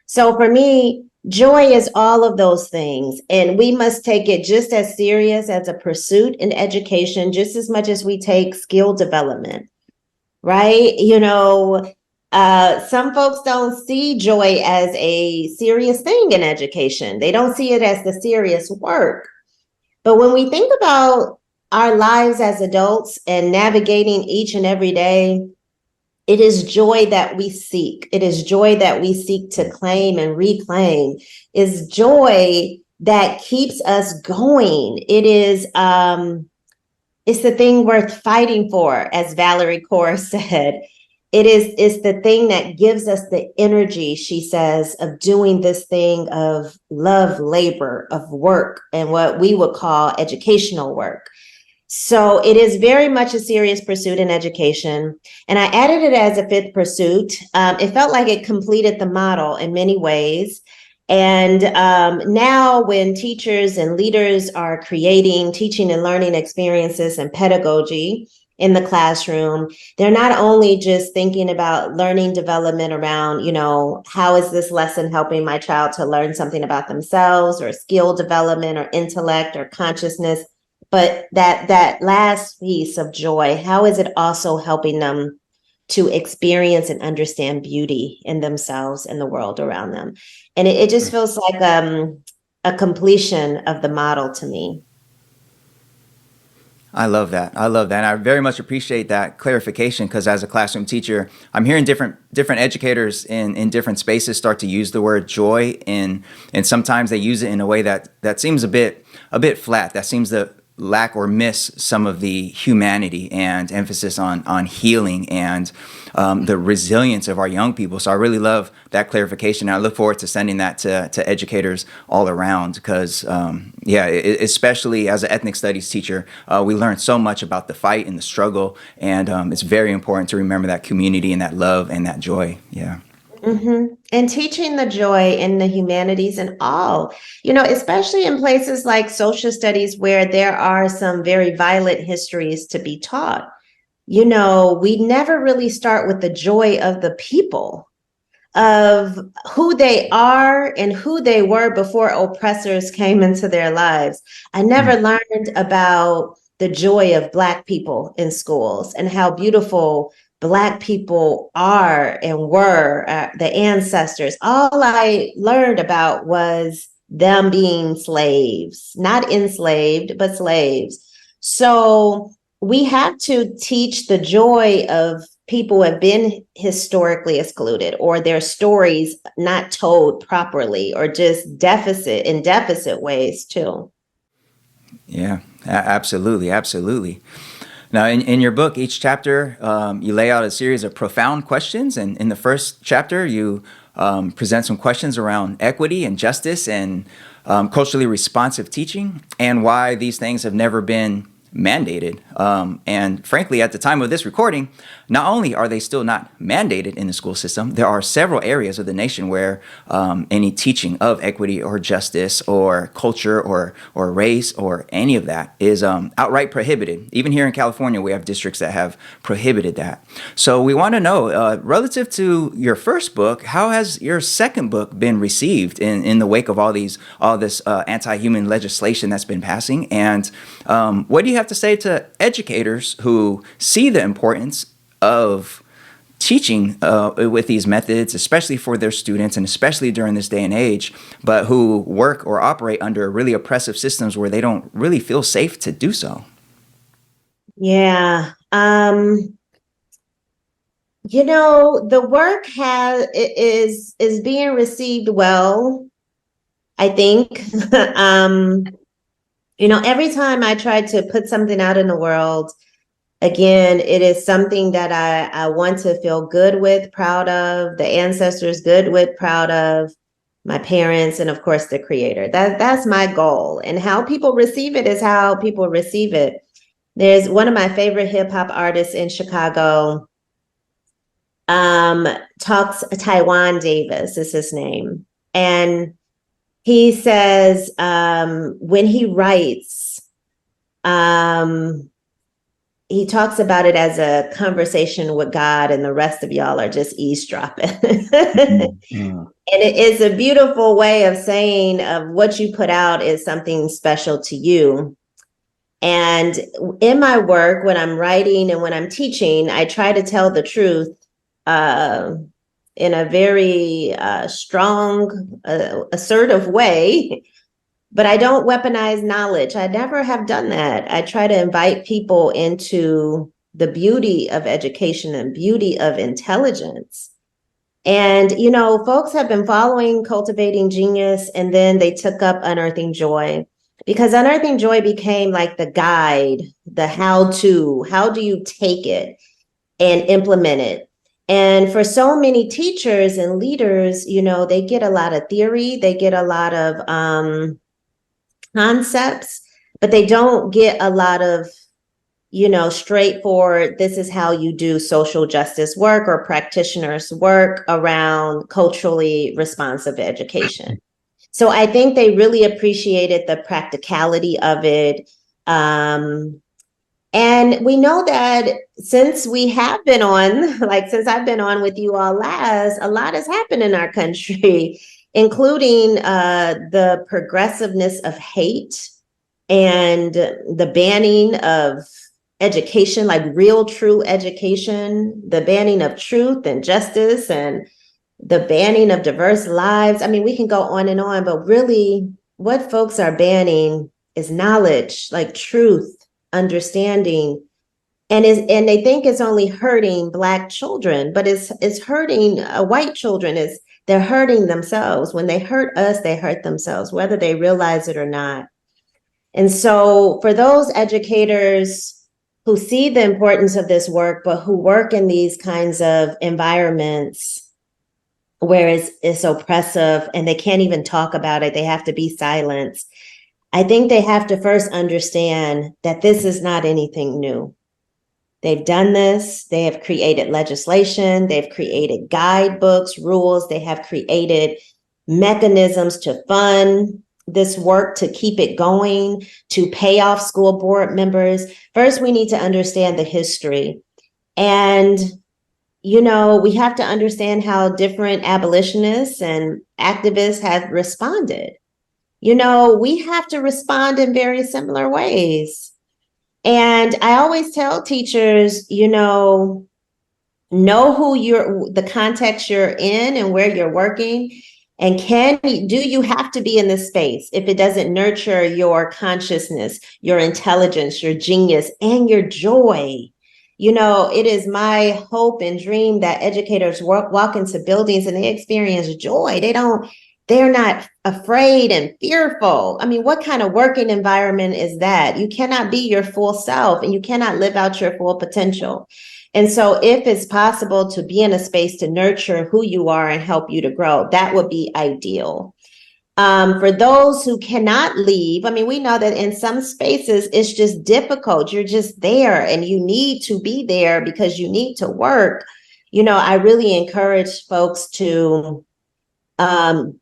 So for me, joy is all of those things. And we must take it just as serious as a pursuit in education, just as much as we take skill development, right? Some folks don't see joy as a serious thing in education. They don't see it as the serious work. But when we think about our lives as adults and navigating each and every day, it is joy that we seek. It is joy that we seek to claim and reclaim. It's joy that keeps us going. It is, it's the thing worth fighting for, as Valerie Kaur said. It's the thing that gives us the energy, she says, of doing this thing of love, labor, of work, and what we would call educational work. So it is very much a serious pursuit in education. And I added it as a fifth pursuit. It felt like it completed the model in many ways. And now when teachers and leaders are creating teaching and learning experiences and pedagogy in the classroom, they're not only just thinking about learning development around, how is this lesson helping my child to learn something about themselves, or skill development or intellect or consciousness, but that last piece of joy, how is it also helping them to experience and understand beauty in themselves and the world around them. And it just feels like a completion of the model to me. I love that. I love that. And I very much appreciate that clarification, because as a classroom teacher, I'm hearing different educators in different spaces start to use the word joy, and sometimes they use it in a way that seems a bit flat. That seems to lack or miss some of the humanity and emphasis on healing and the resilience of our young people. So I really love that clarification. And I look forward to sending that to educators all around, because especially as an ethnic studies teacher, we learn so much about the fight and the struggle, and it's very important to remember that community and that love and that joy. Yeah. Mm-hmm. And teaching the joy in the humanities and all, especially in places like social studies where there are some very violent histories to be taught. We never really start with the joy of the people, of who they are and who they were before oppressors came into their lives. I never learned about the joy of Black people in schools and how beautiful Black people are and were, the ancestors. All I learned about was them being slaves, not enslaved, but slaves. So we have to teach the joy of people who have been historically excluded, or their stories not told properly, or just deficit ways too. Yeah, absolutely. Absolutely. Now, in your book, each chapter, you lay out a series of profound questions. And in the first chapter, you present some questions around equity and justice and culturally responsive teaching, and why these things have never been mandated. And frankly, at the time of this recording, not only are they still not mandated in the school system, there are several areas of the nation where any teaching of equity or justice or culture or race or any of that is outright prohibited. Even here in California, we have districts that have prohibited that. So we want to know, relative to your first book, how has your second book been received in the wake of all this anti-human legislation that's been passing? And what do you have to say to educators who see the importance of teaching with these methods, especially for their students and especially during this day and age, but who work or operate under really oppressive systems where they don't really feel safe to do so? Yeah. The work is being received well, I think. Every time I try to put something out in the world, again, it is something that I want to feel good with, proud of, the ancestors good with, proud of, my parents, and of course the creator. That's my goal. And how people receive it is how people receive it. There's one of my favorite hip hop artists in Chicago, talks, Taiwan Davis is his name. And he says, when he writes, he talks about it as a conversation with God, and the rest of y'all are just eavesdropping. Mm-hmm. And it is a beautiful way of saying of what you put out is something special to you. And in my work, when I'm writing and when I'm teaching, I try to tell the truth in a very strong, assertive way. But I don't weaponize knowledge. I never have done that. I try to invite people into the beauty of education and beauty of intelligence. And, folks have been following Cultivating Genius, and then they took up Unearthing Joy, because Unearthing Joy became like the guide, the how do you take it and implement it? And for so many teachers and leaders, they get a lot of theory, they get a lot of concepts, but they don't get a lot of, straightforward, this is how you do social justice work or practitioners work around culturally responsive education. So I think they really appreciated the practicality of it. And we know that since we have been on, since I've been on with you all last, a lot has happened in our country, including the progressiveness of hate and the banning of education, like real, true education, the banning of truth and justice and the banning of diverse lives. I mean, we can go on, but really what folks are banning is knowledge, like truth, understanding. And they think it's only hurting Black children, but it's hurting white children. They're hurting themselves. When they hurt us, they hurt themselves, whether they realize it or not. And so for those educators who see the importance of this work, but who work in these kinds of environments where it's oppressive and they can't even talk about it, they have to be silenced. I think they have to first understand that this is not anything new. They've done this. They have created legislation. They've created guidebooks, rules. They have created mechanisms to fund this work, to keep it going, to pay off school board members. First, we need to understand the history. And, we have to understand how different abolitionists and activists have responded. We have to respond in very similar ways. And I always tell teachers, know the context you're in and where you're working. And do you have to be in this space if it doesn't nurture your consciousness, your intelligence, your genius, and your joy? It is my hope and dream that educators walk into buildings and they experience joy. They're not afraid and fearful. I mean, what kind of working environment is that? You cannot be your full self and you cannot live out your full potential. And so if it's possible to be in a space to nurture who you are and help you to grow, that would be ideal. For those who cannot leave, I mean, we know that in some spaces, it's just difficult. You're just there and you need to be there because you need to work. I really encourage folks to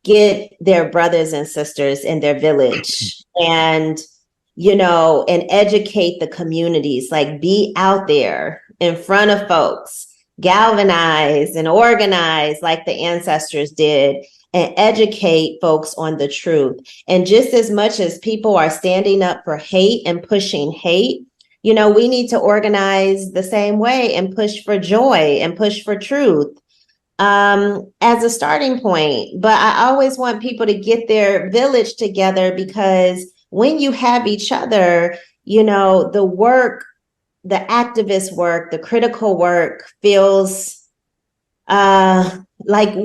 get their brothers and sisters in their village and educate the communities, like be out there in front of folks, galvanize and organize like the ancestors did, and educate folks on the truth. And just as much as people are standing up for hate and pushing hate, we need to organize the same way and push for joy and push for truth as a starting point. But I always want people to get their village together, because when you have each other, the work, the activist work, the critical work feels like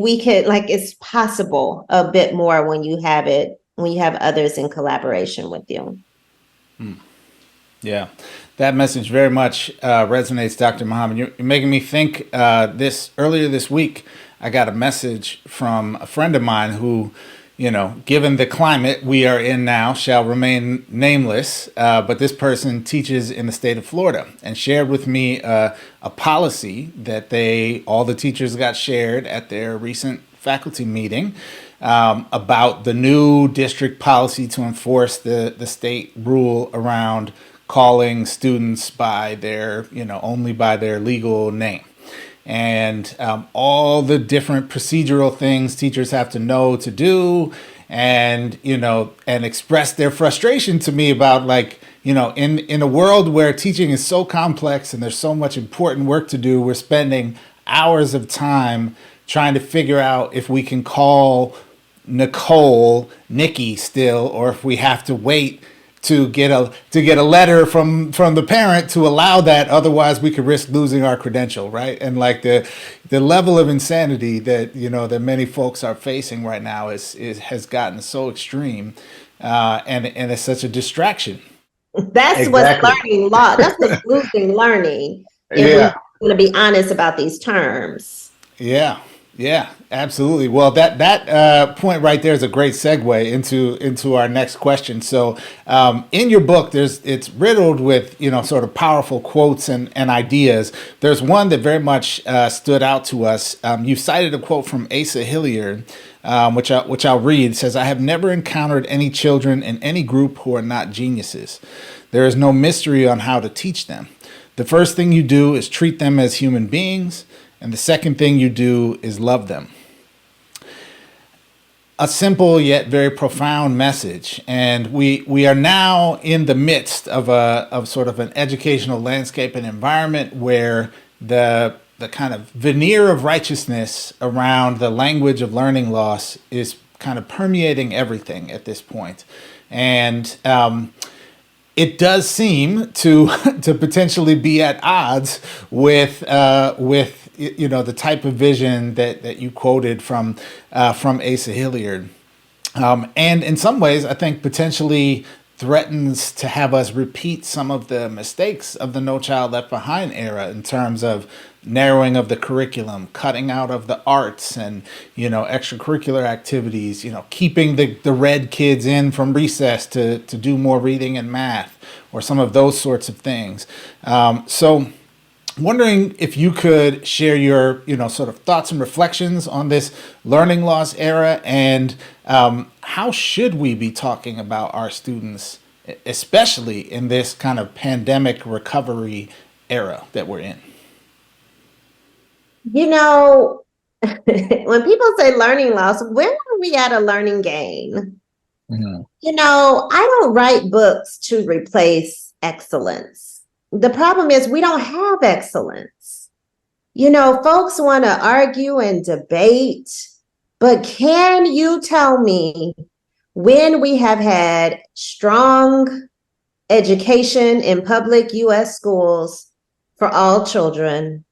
it's possible a bit more when you have others in collaboration with you. Yeah, that message very much resonates, Dr. Muhammad. You're making me think earlier this week, I got a message from a friend of mine who, given the climate we are in now, shall remain nameless. But this person teaches in the state of Florida and shared with me a policy that all the teachers got shared at their recent faculty meeting about the new district policy to enforce the state rule around calling students by their, only by their legal name. And all the different procedural things teachers have to know to do, and and express their frustration to me about, like, in a world where teaching is so complex and there's so much important work to do, we're spending hours of time trying to figure out if we can call Nicole Nikki still, or if we have to wait to get a letter from the parent to allow that. Otherwise, we could risk losing our credential, right? And like the level of insanity that that many folks are facing right now has gotten so extreme, and it's such a distraction. That's exactly what's learning law. That's what's losing learning. If we're going to be honest about these terms. Yeah, absolutely. Well, that point right there is a great segue into our next question. So, in your book, it's riddled with sort of powerful quotes and ideas. There's one that very much stood out to us. You cited a quote from Asa Hilliard, which I'll read. It says, "I have never encountered any children in any group who are not geniuses. There is no mystery on how to teach them. The first thing you do is treat them as human beings. And the second thing you do is love them." a simple yet very profound message. And we are now in the midst of sort of an educational landscape and environment where the kind of veneer of righteousness around the language of learning loss is kind of permeating everything at this point. And it does seem to to potentially be at odds with the type of vision that you quoted from Asa Hilliard, and in some ways, I think potentially threatens to have us repeat some of the mistakes of the No Child Left Behind era in terms of narrowing of the curriculum, cutting out of the arts and extracurricular activities, keeping the red kids in from recess to do more reading and math, or some of those sorts of things. So wondering if you could share your sort of thoughts and reflections on this learning loss era, and how should we be talking about our students, especially in this kind of pandemic recovery era that we're in. When people say learning loss, when are we at a learning gain? Mhm. I don't write books to replace excellence. The problem is we don't have excellence. Folks want to argue and debate, but can you tell me when we have had strong education in public U.S. schools for all children,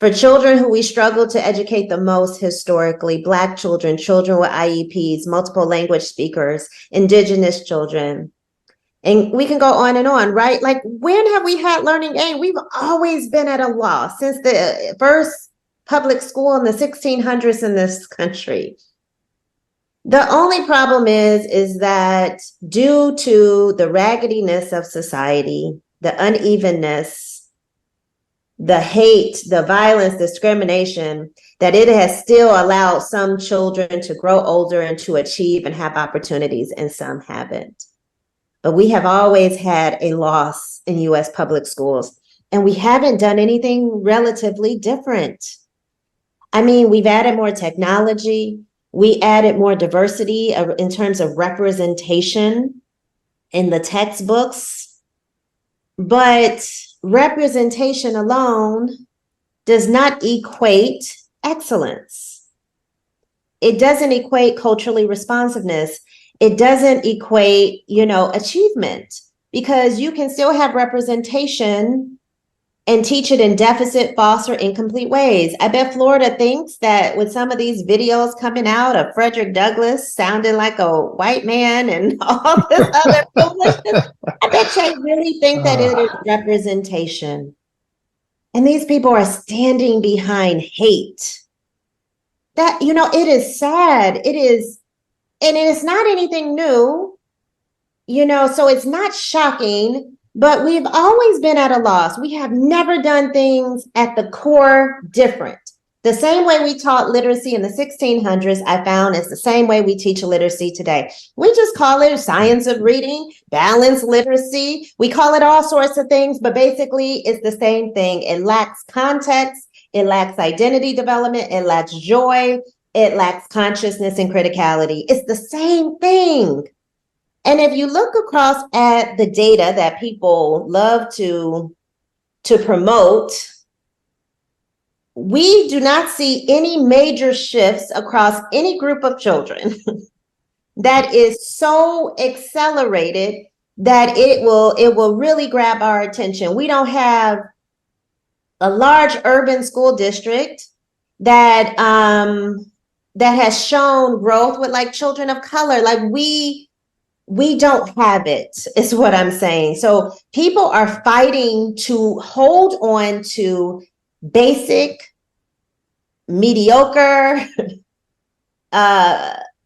for children who we struggle to educate the most historically, Black children, children with IEPs, multiple language speakers, Indigenous children, and we can go on, right? Like, when have we had learning gain? We've always been at a loss since the first public school in the 1600s in this country. The only problem is that due to the raggediness of society, the unevenness, the hate, the violence, discrimination, that it has still allowed some children to grow older and to achieve and have opportunities, and some haven't. But we have always had a loss in U.S. public schools, and we haven't done anything relatively different. I mean, we've added more technology. We added more diversity in terms of representation in the textbooks. But representation alone does not equate excellence. It doesn't equate culturally responsiveness. It doesn't equate, achievement, because you can still have representation and teach it in deficit, false, or incomplete ways. I bet Florida thinks that with some of these videos coming out of Frederick Douglass sounding like a white man and all this other foolishness, I bet they really think that it is representation. And these people are standing behind hate. That, it is sad. It is, and it is not anything new, so it's not shocking. But we've always been at a loss. We have never done things at the core different. The same way we taught literacy in the 1600s, I found, is the same way we teach literacy today. We just call it science of reading, balanced literacy. We call it all sorts of things, but basically it's the same thing. It lacks context. It lacks identity development. It lacks joy. It lacks consciousness and criticality. It's the same thing. And if you look across at the data that people love to promote, we do not see any major shifts across any group of children that is so accelerated that it will really grab our attention. We don't have a large urban school district that has shown growth with like children of color. Like we don't have it, is what I'm saying. So people are fighting to hold on to basic, mediocre,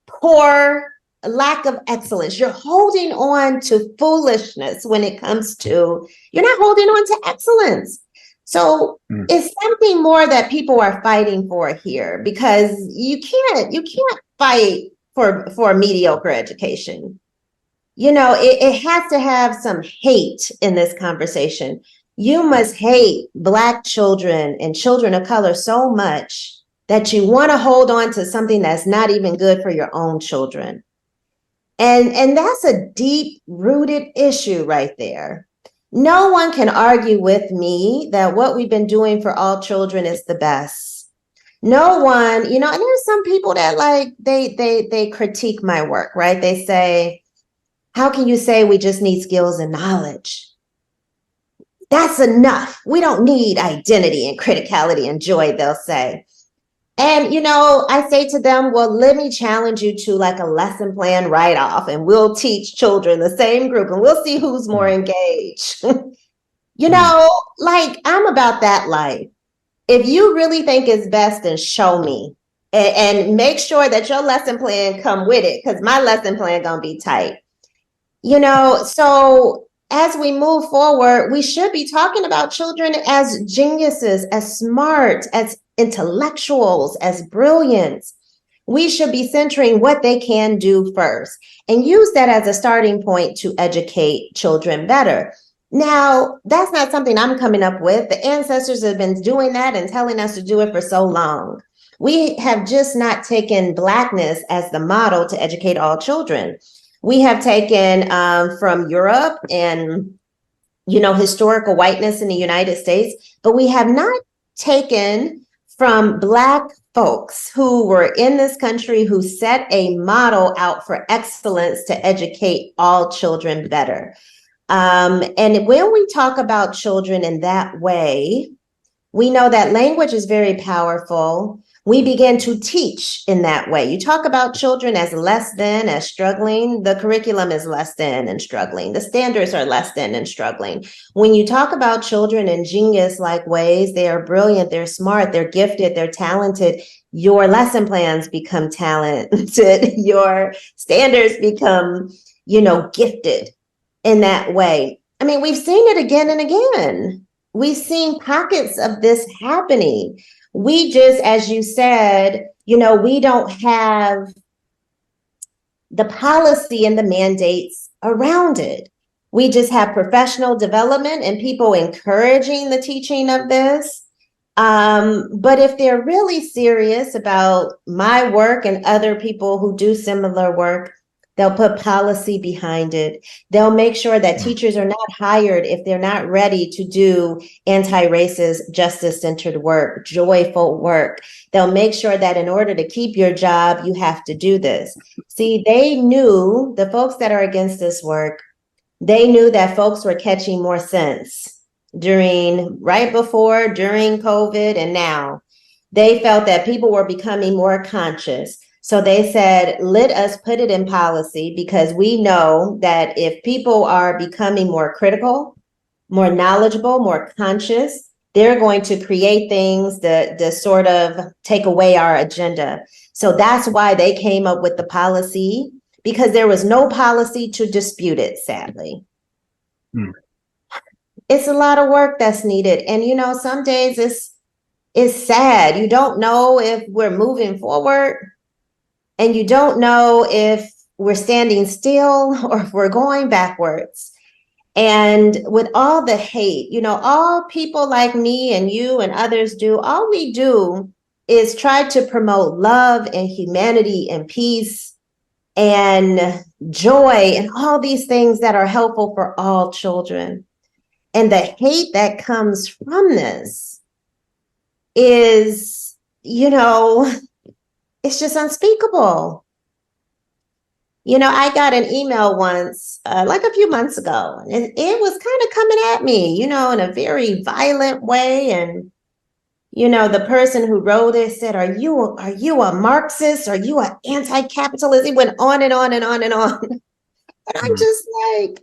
poor, lack of excellence. You're holding on to foolishness when it comes to, you're not holding on to excellence. So it's something more that people are fighting for here, because you can't fight for a mediocre education. It has to have some hate in this conversation. You must hate Black children and children of color so much that you want to hold on to something that's not even good for your own children. And that's a deep rooted issue right there. No one can argue with me that what we've been doing for all children is the best. No one, and there's some people that like they critique my work, right? They say, how can you say we just need skills and knowledge? That's enough. We don't need identity and criticality and joy, they'll say. And, I say to them, well, let me challenge you to like a lesson plan right off, and we'll teach children the same group and we'll see who's more engaged. Like I'm about that life. If you really think it's best, then show me and make sure that your lesson plan come with it, because my lesson plan gonna be tight. So as we move forward, we should be talking about children as geniuses, as smart, as intellectuals, as brilliant. We should be centering what they can do first and use that as a starting point to educate children better. Now, that's not something I'm coming up with. The ancestors have been doing that and telling us to do it for so long. We have just not taken Blackness as the model to educate all children. We have taken from Europe and, historical whiteness in the United States, but we have not taken from Black folks who were in this country, who set a model out for excellence to educate all children better. And when we talk about children in that way, we know that language is very powerful. We begin to teach in that way. You talk about children as less than, as struggling. The curriculum is less than and struggling. The standards are less than and struggling. When you talk about children in genius-like ways, they are brilliant, they're smart, they're gifted, they're talented. Your lesson plans become talented. Your standards become, gifted in that way. I mean, we've seen it again and again. We've seen pockets of this happening. We just, as you said, we don't have the policy and the mandates around it. We just have professional development and people encouraging the teaching of this. But if they're really serious about my work and other people who do similar work, they'll put policy behind it. They'll make sure that teachers are not hired if they're not ready to do anti-racist, justice-centered work, joyful work. They'll make sure that in order to keep your job, you have to do this. See, they knew, the folks that are against this work, they knew that folks were catching more sense right before, during COVID, and now. They felt that people were becoming more conscious. So they said, let us put it in policy, because we know that if people are becoming more critical, more knowledgeable, more conscious, they're going to create things that sort of take away our agenda. So that's why they came up with the policy, because there was no policy to dispute it, sadly. It's a lot of work that's needed. And, some days it's sad. You don't know if we're moving forward, and you don't know if we're standing still or if we're going backwards. And with all the hate, all people like me and you and others do, all we do is try to promote love and humanity and peace and joy and all these things that are helpful for all children. And the hate that comes from this is, it's just unspeakable. I got an email once, like a few months ago, and it was kind of coming at me, in a very violent way. And, the person who wrote it said, are you a Marxist? Are you an anti-capitalist? It went on and on and on and on. And I'm just like,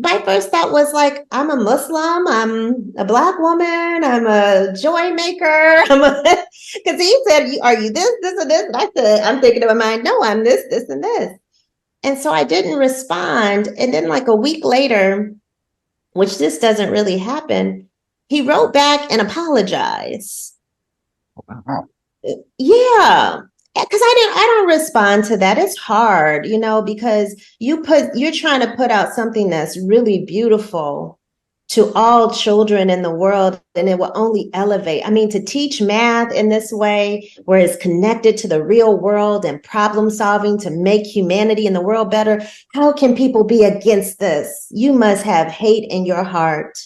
my first thought was like, I'm a Muslim, I'm a Black woman, I'm a joy maker. Because he said, are you this, and this? And I said, I'm thinking in my mind, no, I'm this, and this. And so I didn't respond. And then like a week later, which this doesn't really happen, he wrote back and apologized. Wow. Yeah. Because I don't respond to that. It's hard, because you're trying to put out something that's really beautiful, to all children in the world, and it will only elevate. I mean, to teach math in this way, where it's connected to the real world and problem solving to make humanity and the world better, how can people be against this? You must have hate in your heart.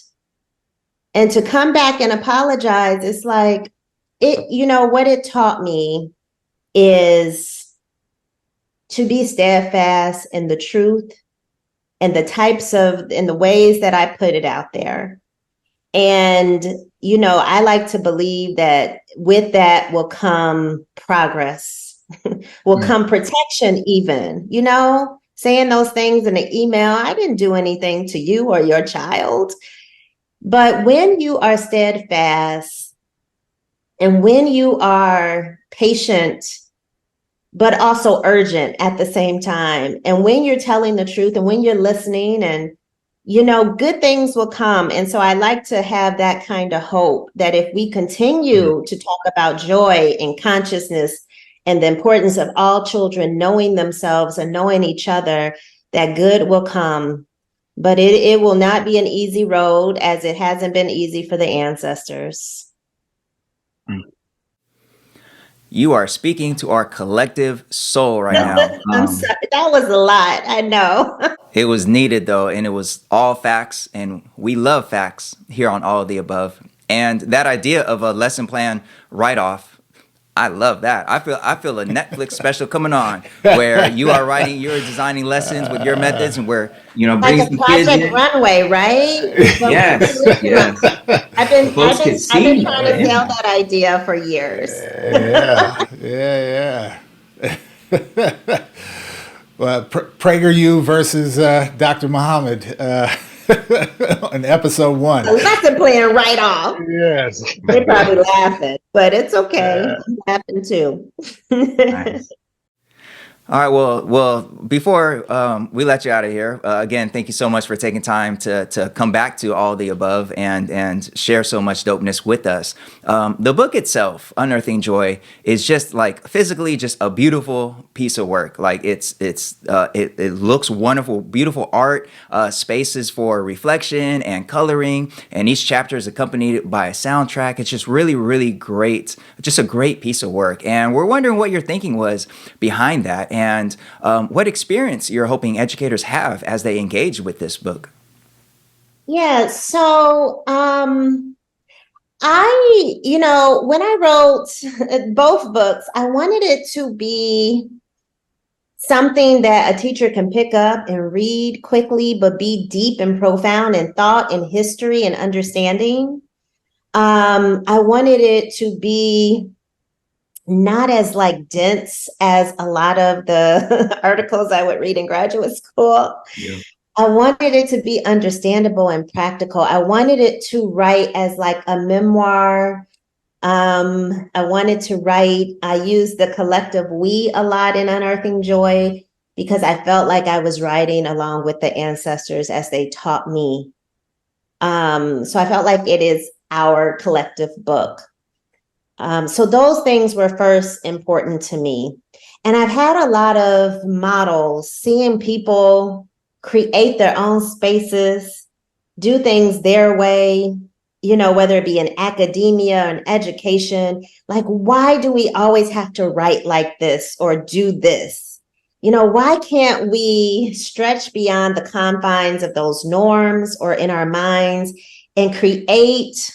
And to come back and apologize, it's like, what it taught me is to be steadfast in the truth and the ways that I put it out there. And, I like to believe that with that will come progress, will come protection even, saying those things in an email. I didn't do anything to you or your child. But when you are steadfast and when you are patient, but also urgent at the same time, and when you're telling the truth and when you're listening, and, good things will come. And so I like to have that kind of hope that if we continue to talk about joy and consciousness and the importance of all children knowing themselves and knowing each other, that good will come. But it will not be an easy road, as it hasn't been easy for the ancestors. You are speaking to our collective soul right now. I'm sorry. That was a lot. I know. It was needed though, and it was all facts, and we love facts here on All of the Above. And that idea of a lesson plan write-off, I love that. I feel a Netflix special coming on where you're designing lessons with your methods, and we're Like bringing a some kids Project in. Runway, right? Yes, yes. I've been Folks can see. trying to sell that idea for years. Yeah. Well, PragerU versus Dr. Muhammad in episode 1. A lesson plan right off. Yes. They're probably laughing, but it's okay. I'm laughing too. Nice. All right. Well. Before we let you out of here, again, thank you so much for taking time to come back to All the Above and share so much dopeness with us. The book itself, Unearthing Joy, is just like physically just a beautiful piece of work. Like it looks wonderful, beautiful art, spaces for reflection and coloring, and each chapter is accompanied by a soundtrack. It's just really, really great. Just a great piece of work. And we're wondering what your thinking was behind that, and what experience you're hoping educators have as they engage with this book. Yeah, so when I wrote both books, I wanted it to be something that a teacher can pick up and read quickly, but be deep and profound in thought and history and understanding. I wanted it to be not as like dense as a lot of the articles I would read in graduate school. Yeah. I wanted it to be understandable and practical. I wanted it to write as like a memoir. I wanted to write, I used the collective we a lot in Unearthing Joy because I felt like I was writing along with the ancestors as they taught me. So I felt like it is our collective book. So those things were first important to me. And I've had a lot of models, seeing people create their own spaces, do things their way, whether it be in academia or in education. Like, why do we always have to write like this or do this? Why can't we stretch beyond the confines of those norms or in our minds and create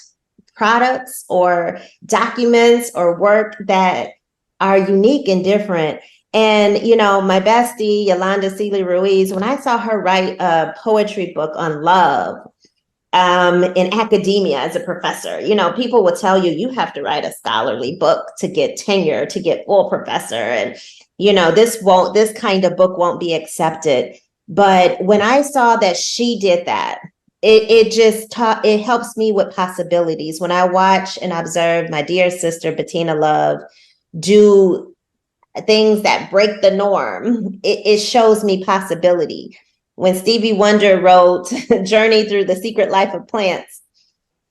products or documents or work that are unique and different? And, my bestie, Yolanda Seeley Ruiz, when I saw her write a poetry book on love in academia as a professor, people will tell you, you have to write a scholarly book to get tenure, to get full professor. And, this kind of book won't be accepted. But when I saw that she did that, it helps me with possibilities. When I watch and observe my dear sister, Bettina Love, do things that break the norm, it shows me possibility. When Stevie Wonder wrote Journey Through the Secret Life of Plants,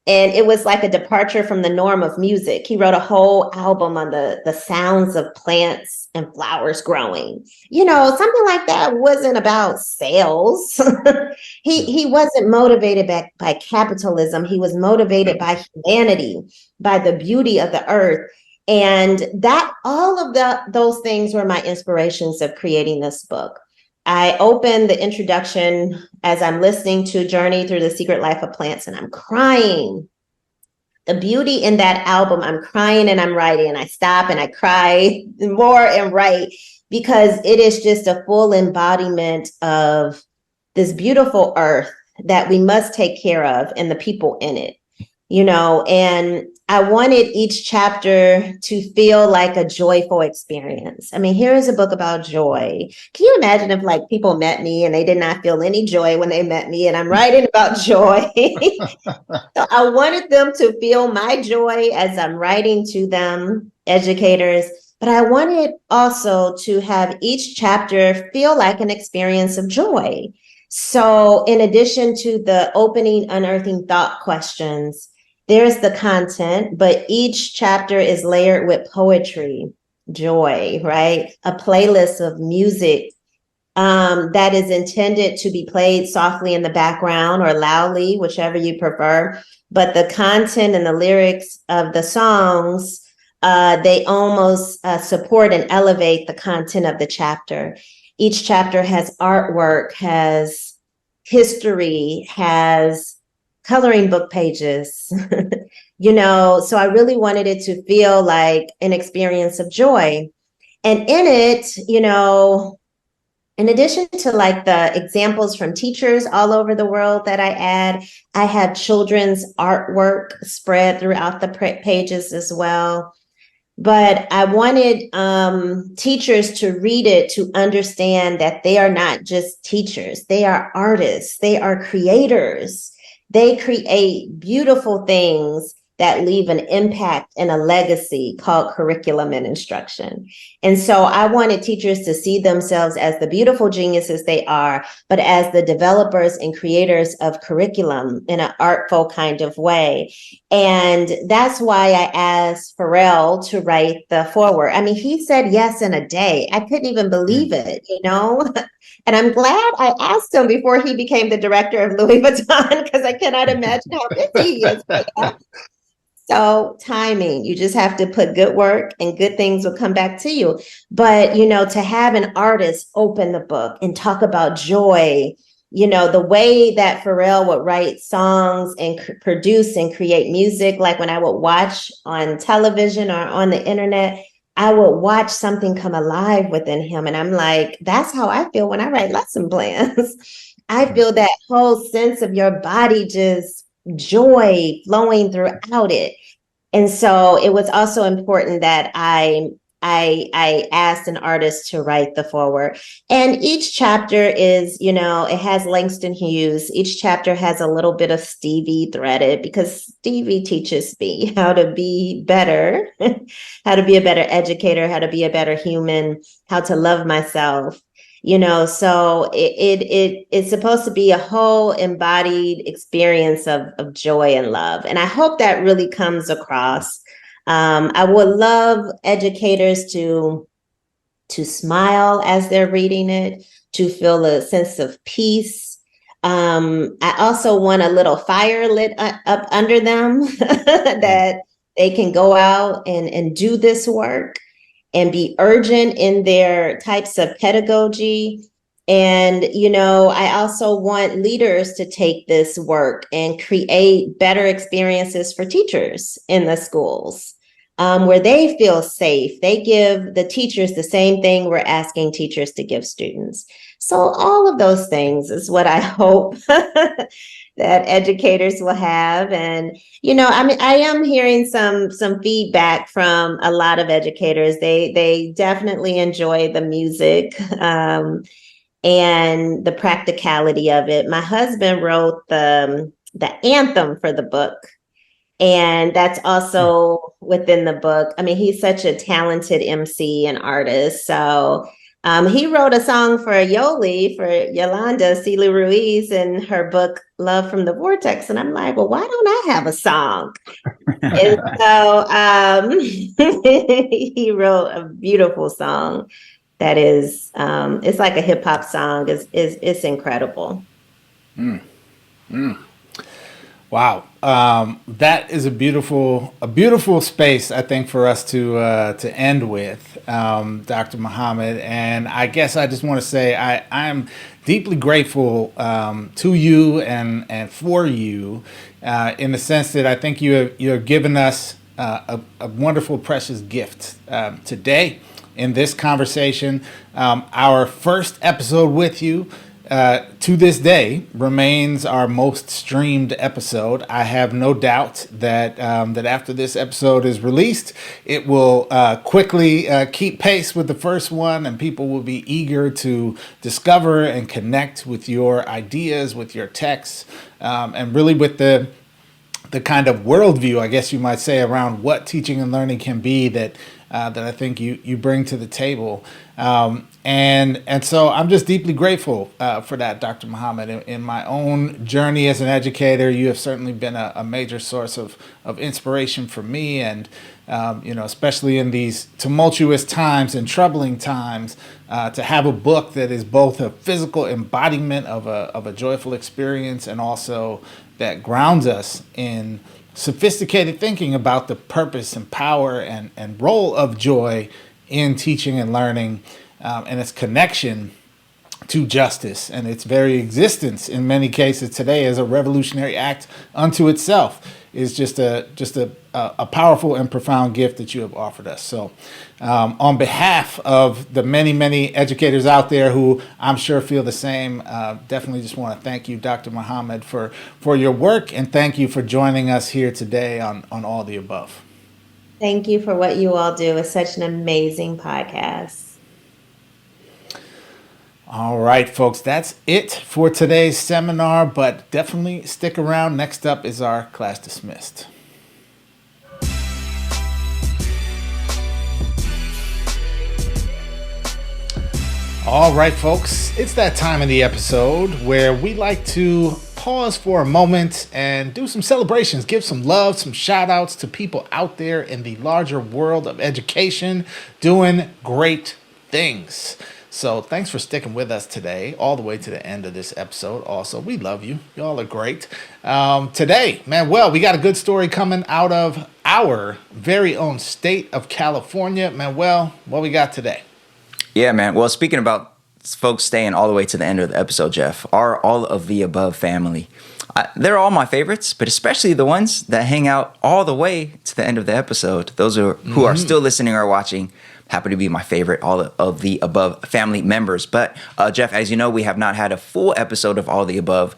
And it was like a departure from the norm of music. He wrote a whole album on the sounds of plants and flowers growing. Something like that wasn't about sales. He wasn't motivated by capitalism. He was motivated by humanity, by the beauty of the earth. And that all of those things were my inspirations of creating this book. I opened the introduction as I'm listening to Journey Through the Secret Life of Plants, and I'm crying. The beauty in that album, I'm crying and I'm writing, and I stop and I cry more and write, because it is just a full embodiment of this beautiful earth that we must take care of and the people in it. And I wanted each chapter to feel like a joyful experience. I mean, here is a book about joy. Can you imagine if like people met me and they did not feel any joy when they met me, and I'm writing about joy? So I wanted them to feel my joy as I'm writing to them, educators, but I wanted also to have each chapter feel like an experience of joy. So in addition to the opening unearthing thought questions, there's the content, but each chapter is layered with poetry, joy, right? A playlist of music that is intended to be played softly in the background or loudly, whichever you prefer. But the content and the lyrics of the songs, they almost support and elevate the content of the chapter. Each chapter has artwork, has history, has coloring book pages, so I really wanted it to feel like an experience of joy. And in it, in addition to like the examples from teachers all over the world that I add, I have children's artwork spread throughout the pages as well. But I wanted teachers to read it to understand that they are not just teachers. They are artists. They are creators. They create beautiful things that leave an impact and a legacy called curriculum and instruction. And so I wanted teachers to see themselves as the beautiful geniuses they are, but as the developers and creators of curriculum in an artful kind of way. And that's why I asked Pharrell to write the foreword. I mean, he said yes in a day. I couldn't even believe it, And I'm glad I asked him before he became the director of Louis Vuitton, because I cannot imagine how busy he is right now. So timing, you just have to put good work and good things will come back to you. But, to have an artist open the book and talk about joy, the way that Pharrell would write songs and produce and create music, like when I would watch on television or on the internet, I would watch something come alive within him. And I'm like, that's how I feel when I write lesson plans. I feel that whole sense of your body, just joy flowing throughout it. And so it was also important that I asked an artist to write the foreword. And each chapter is, it has Langston Hughes. Each chapter has a little bit of Stevie threaded, because Stevie teaches me how to be better, how to be a better educator, how to be a better human, how to love myself. So it's supposed to be a whole embodied experience of joy and love. And I hope that really comes across. I would love educators to smile as they're reading it, to feel a sense of peace. I also want a little fire lit up under them that they can go out and do this work and be urgent in their types of pedagogy. And, I also want leaders to take this work and create better experiences for teachers in the schools, where they feel safe. They give the teachers the same thing we're asking teachers to give students. So all of those things is what I hope that educators will have. And, I am hearing some feedback from a lot of educators. They definitely enjoy the music and the practicality of it. My husband wrote the anthem for the book, and that's also within the book. I mean, he's such a talented MC and artist. So He wrote a song for Yoli, for Yolanda Celia Ruiz, in her book Love from the Vortex. And I'm like, well, why don't I have a song? And so he wrote a beautiful song that is, it's like a hip hop song. It's incredible. Wow, that is a beautiful space, I think, for us to end with, Dr. Muhammad. And I guess I just want to say I'm deeply grateful to you and for you, in the sense that I think you're giving us a wonderful, precious gift today in this conversation. Our first episode with you, to this day, remains our most streamed episode. I have no doubt that that after this episode is released, it will quickly keep pace with the first one, and people will be eager to discover and connect with your ideas, with your texts, and really with the kind of worldview, I guess you might say, around what teaching and learning can be that I think you bring to the table. And so I'm just deeply grateful for that, Dr. Muhammad. In my own journey as an educator, you have certainly been a major source of inspiration for me. And, especially in these tumultuous times and troubling times, to have a book that is both a physical embodiment of a joyful experience, and also that grounds us in sophisticated thinking about the purpose and power and role of joy in teaching and learning, and its connection to justice and its very existence in many cases today as a revolutionary act unto itself, is just a powerful and profound gift that you have offered us. So on behalf of the many educators out there who I'm sure feel the same, definitely just want to thank you, Dr. Muhammad, for your work, and thank you for joining us here today on All the Above. Thank you for what you all do. It's such an amazing podcast. All right, folks, that's it for today's seminar, but definitely stick around. Next up is our class dismissed. All right, folks, it's that time of the episode where we like to pause for a moment and do some celebrations, give some love, some shout outs to people out there in the larger world of education doing great things. So thanks for sticking with us today, all the way to the end of this episode. Also, we love you. Y'all are great. Today, Manuel, we got a good story coming out of our very own state of California. Manuel, what we got today? Yeah, man. Well, speaking about folks staying all the way to the end of the episode, Jeff, our All of the Above family. They're all my favorites, but especially the ones that hang out all the way to the end of the episode. Those who are still listening or watching happen to be my favorite All of the Above family members. But Jeff, as you know, we have not had a full episode of All of the Above,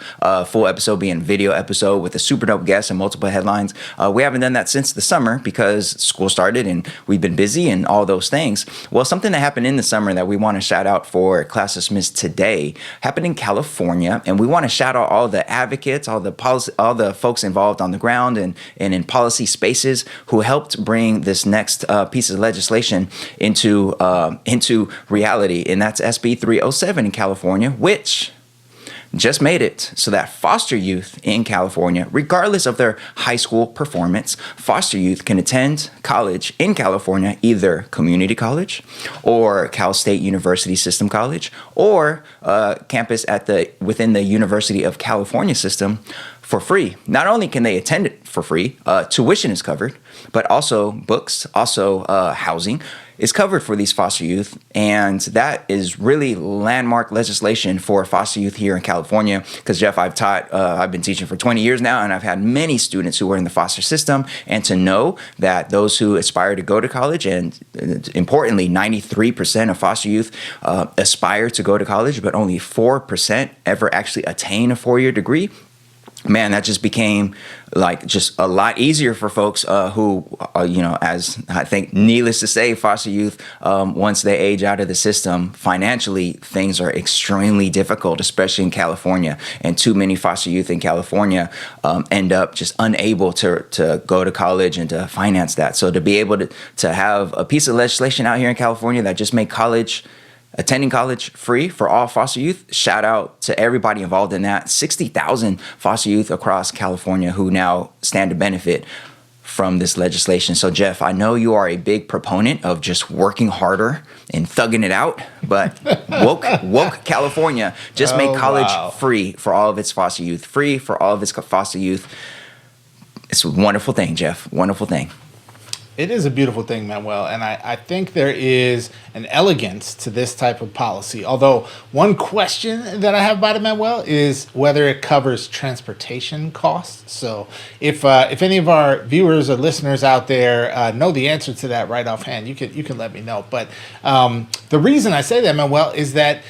full episode being video episode with a super dope guest and multiple headlines. We haven't done that since the summer because school started and we've been busy and all those things. Well, something that happened in the summer that we want to shout out for Class Dismissed today happened in California, and we want to shout out all the advocates, all the folks involved on the ground and in policy spaces who helped bring this next piece of legislation into reality, and that's SB 307 in California, which just made it so that foster youth in California, regardless of their high school performance, foster youth can attend college in California, either community college or Cal State University System College, or campus within the University of California system for free. Not only can they attend it for free, tuition is covered, but also books, also housing is covered for these foster youth. And that is really landmark legislation for foster youth here in California. Because Jeff, I've been teaching for 20 years now, and I've had many students who are in the foster system. And to know that those who aspire to go to college, and importantly, 93% of foster youth aspire to go to college, but only 4% ever actually attain a 4-year degree. Man, that just became like just a lot easier for folks who, as I think, needless to say, foster youth, once they age out of the system, financially, things are extremely difficult, especially in California. And too many foster youth in California end up just unable to go to college and to finance that. So to be able to have a piece of legislation out here in California that just made college attending college free for all foster youth. Shout out to everybody involved in that. 60,000 foster youth across California who now stand to benefit from this legislation. So Jeff, I know you are a big proponent of just working harder and thugging it out, but woke California just made college free for all of its foster youth. Free for all of its foster youth. It's a wonderful thing, Jeff. Wonderful thing. It is a beautiful thing, Manuel, and I think there is an elegance to this type of policy. Although one question that I have about it, Manuel, is whether it covers transportation costs. So if any of our viewers or listeners out there know the answer to that right offhand, you can let me know. But the reason I say that, Manuel, is that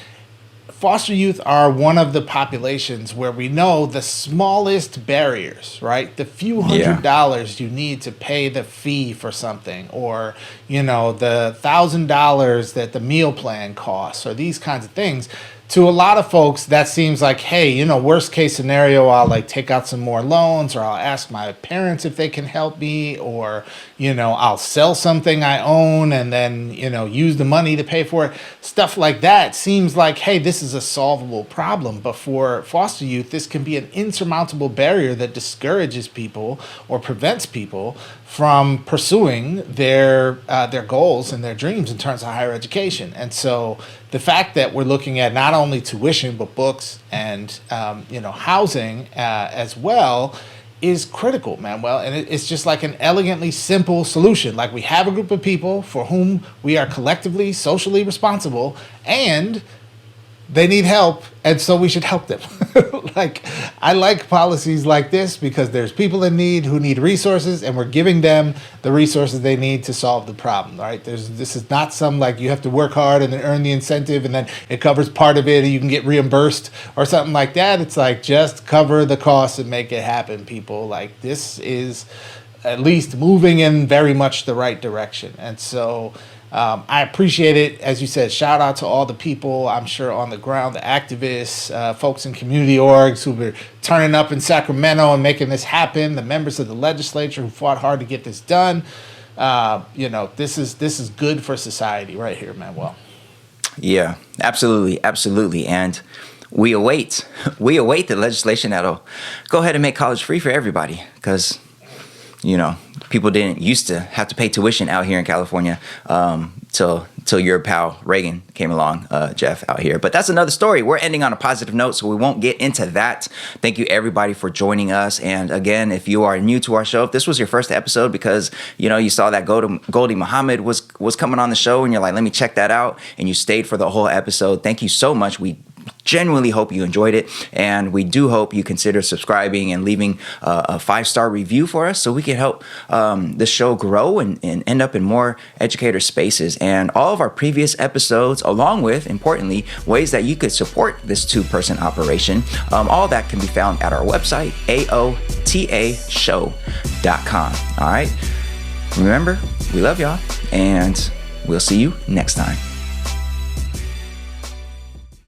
foster youth are one of the populations where we know the smallest barriers, right? The few $100 you need to pay the fee for something, or, the $1,000 that the meal plan costs, or these kinds of things. To a lot of folks, that seems like, hey, worst case scenario, I'll like take out some more loans, or I'll ask my parents if they can help me, or, I'll sell something I own and then, use the money to pay for it. Stuff like that seems like, hey, this is a solvable problem. But for foster youth, this can be an insurmountable barrier that discourages people or prevents people from pursuing their goals and their dreams in terms of higher education. And so the fact that we're looking at not only tuition but books and housing as well is critical, Manuel. And it's just like an elegantly simple solution. Like, we have a group of people for whom we are collectively socially responsible, and they need help, and so we should help them. I like policies like this because there's people in need who need resources, and we're giving them the resources they need to solve the problem, right? This is not some, like, you have to work hard and then earn the incentive and then it covers part of it and you can get reimbursed or something like that. It's like, just cover the costs and make it happen, people. Like, this is at least moving in very much the right direction. And so I appreciate it. As you said, shout out to all the people, I'm sure, on the ground, the activists, folks in community orgs who were turning up in Sacramento and making this happen, the members of the legislature who fought hard to get this done. This is good for society right here, Manuel. Yeah, absolutely. Absolutely. And we await the legislation that'll go ahead and make college free for everybody, because people didn't used to have to pay tuition out here in California till your pal Reagan came along, Jeff, out here. But that's another story. We're ending on a positive note, so we won't get into that. Thank you, everybody, for joining us. And again, if you are new to our show, if this was your first episode because you saw that Gholdy Muhammad was coming on the show and you're like, let me check that out, and you stayed for the whole episode, thank you so much. We genuinely hope you enjoyed it, and we do hope you consider subscribing and leaving a 5-star review for us so we can help the show grow and end up in more educator spaces. And all of our previous episodes, along with, importantly, ways that you could support this 2-person operation, all that can be found at our website, AOTAshow.com. All right, remember, we love y'all, and we'll see you next time.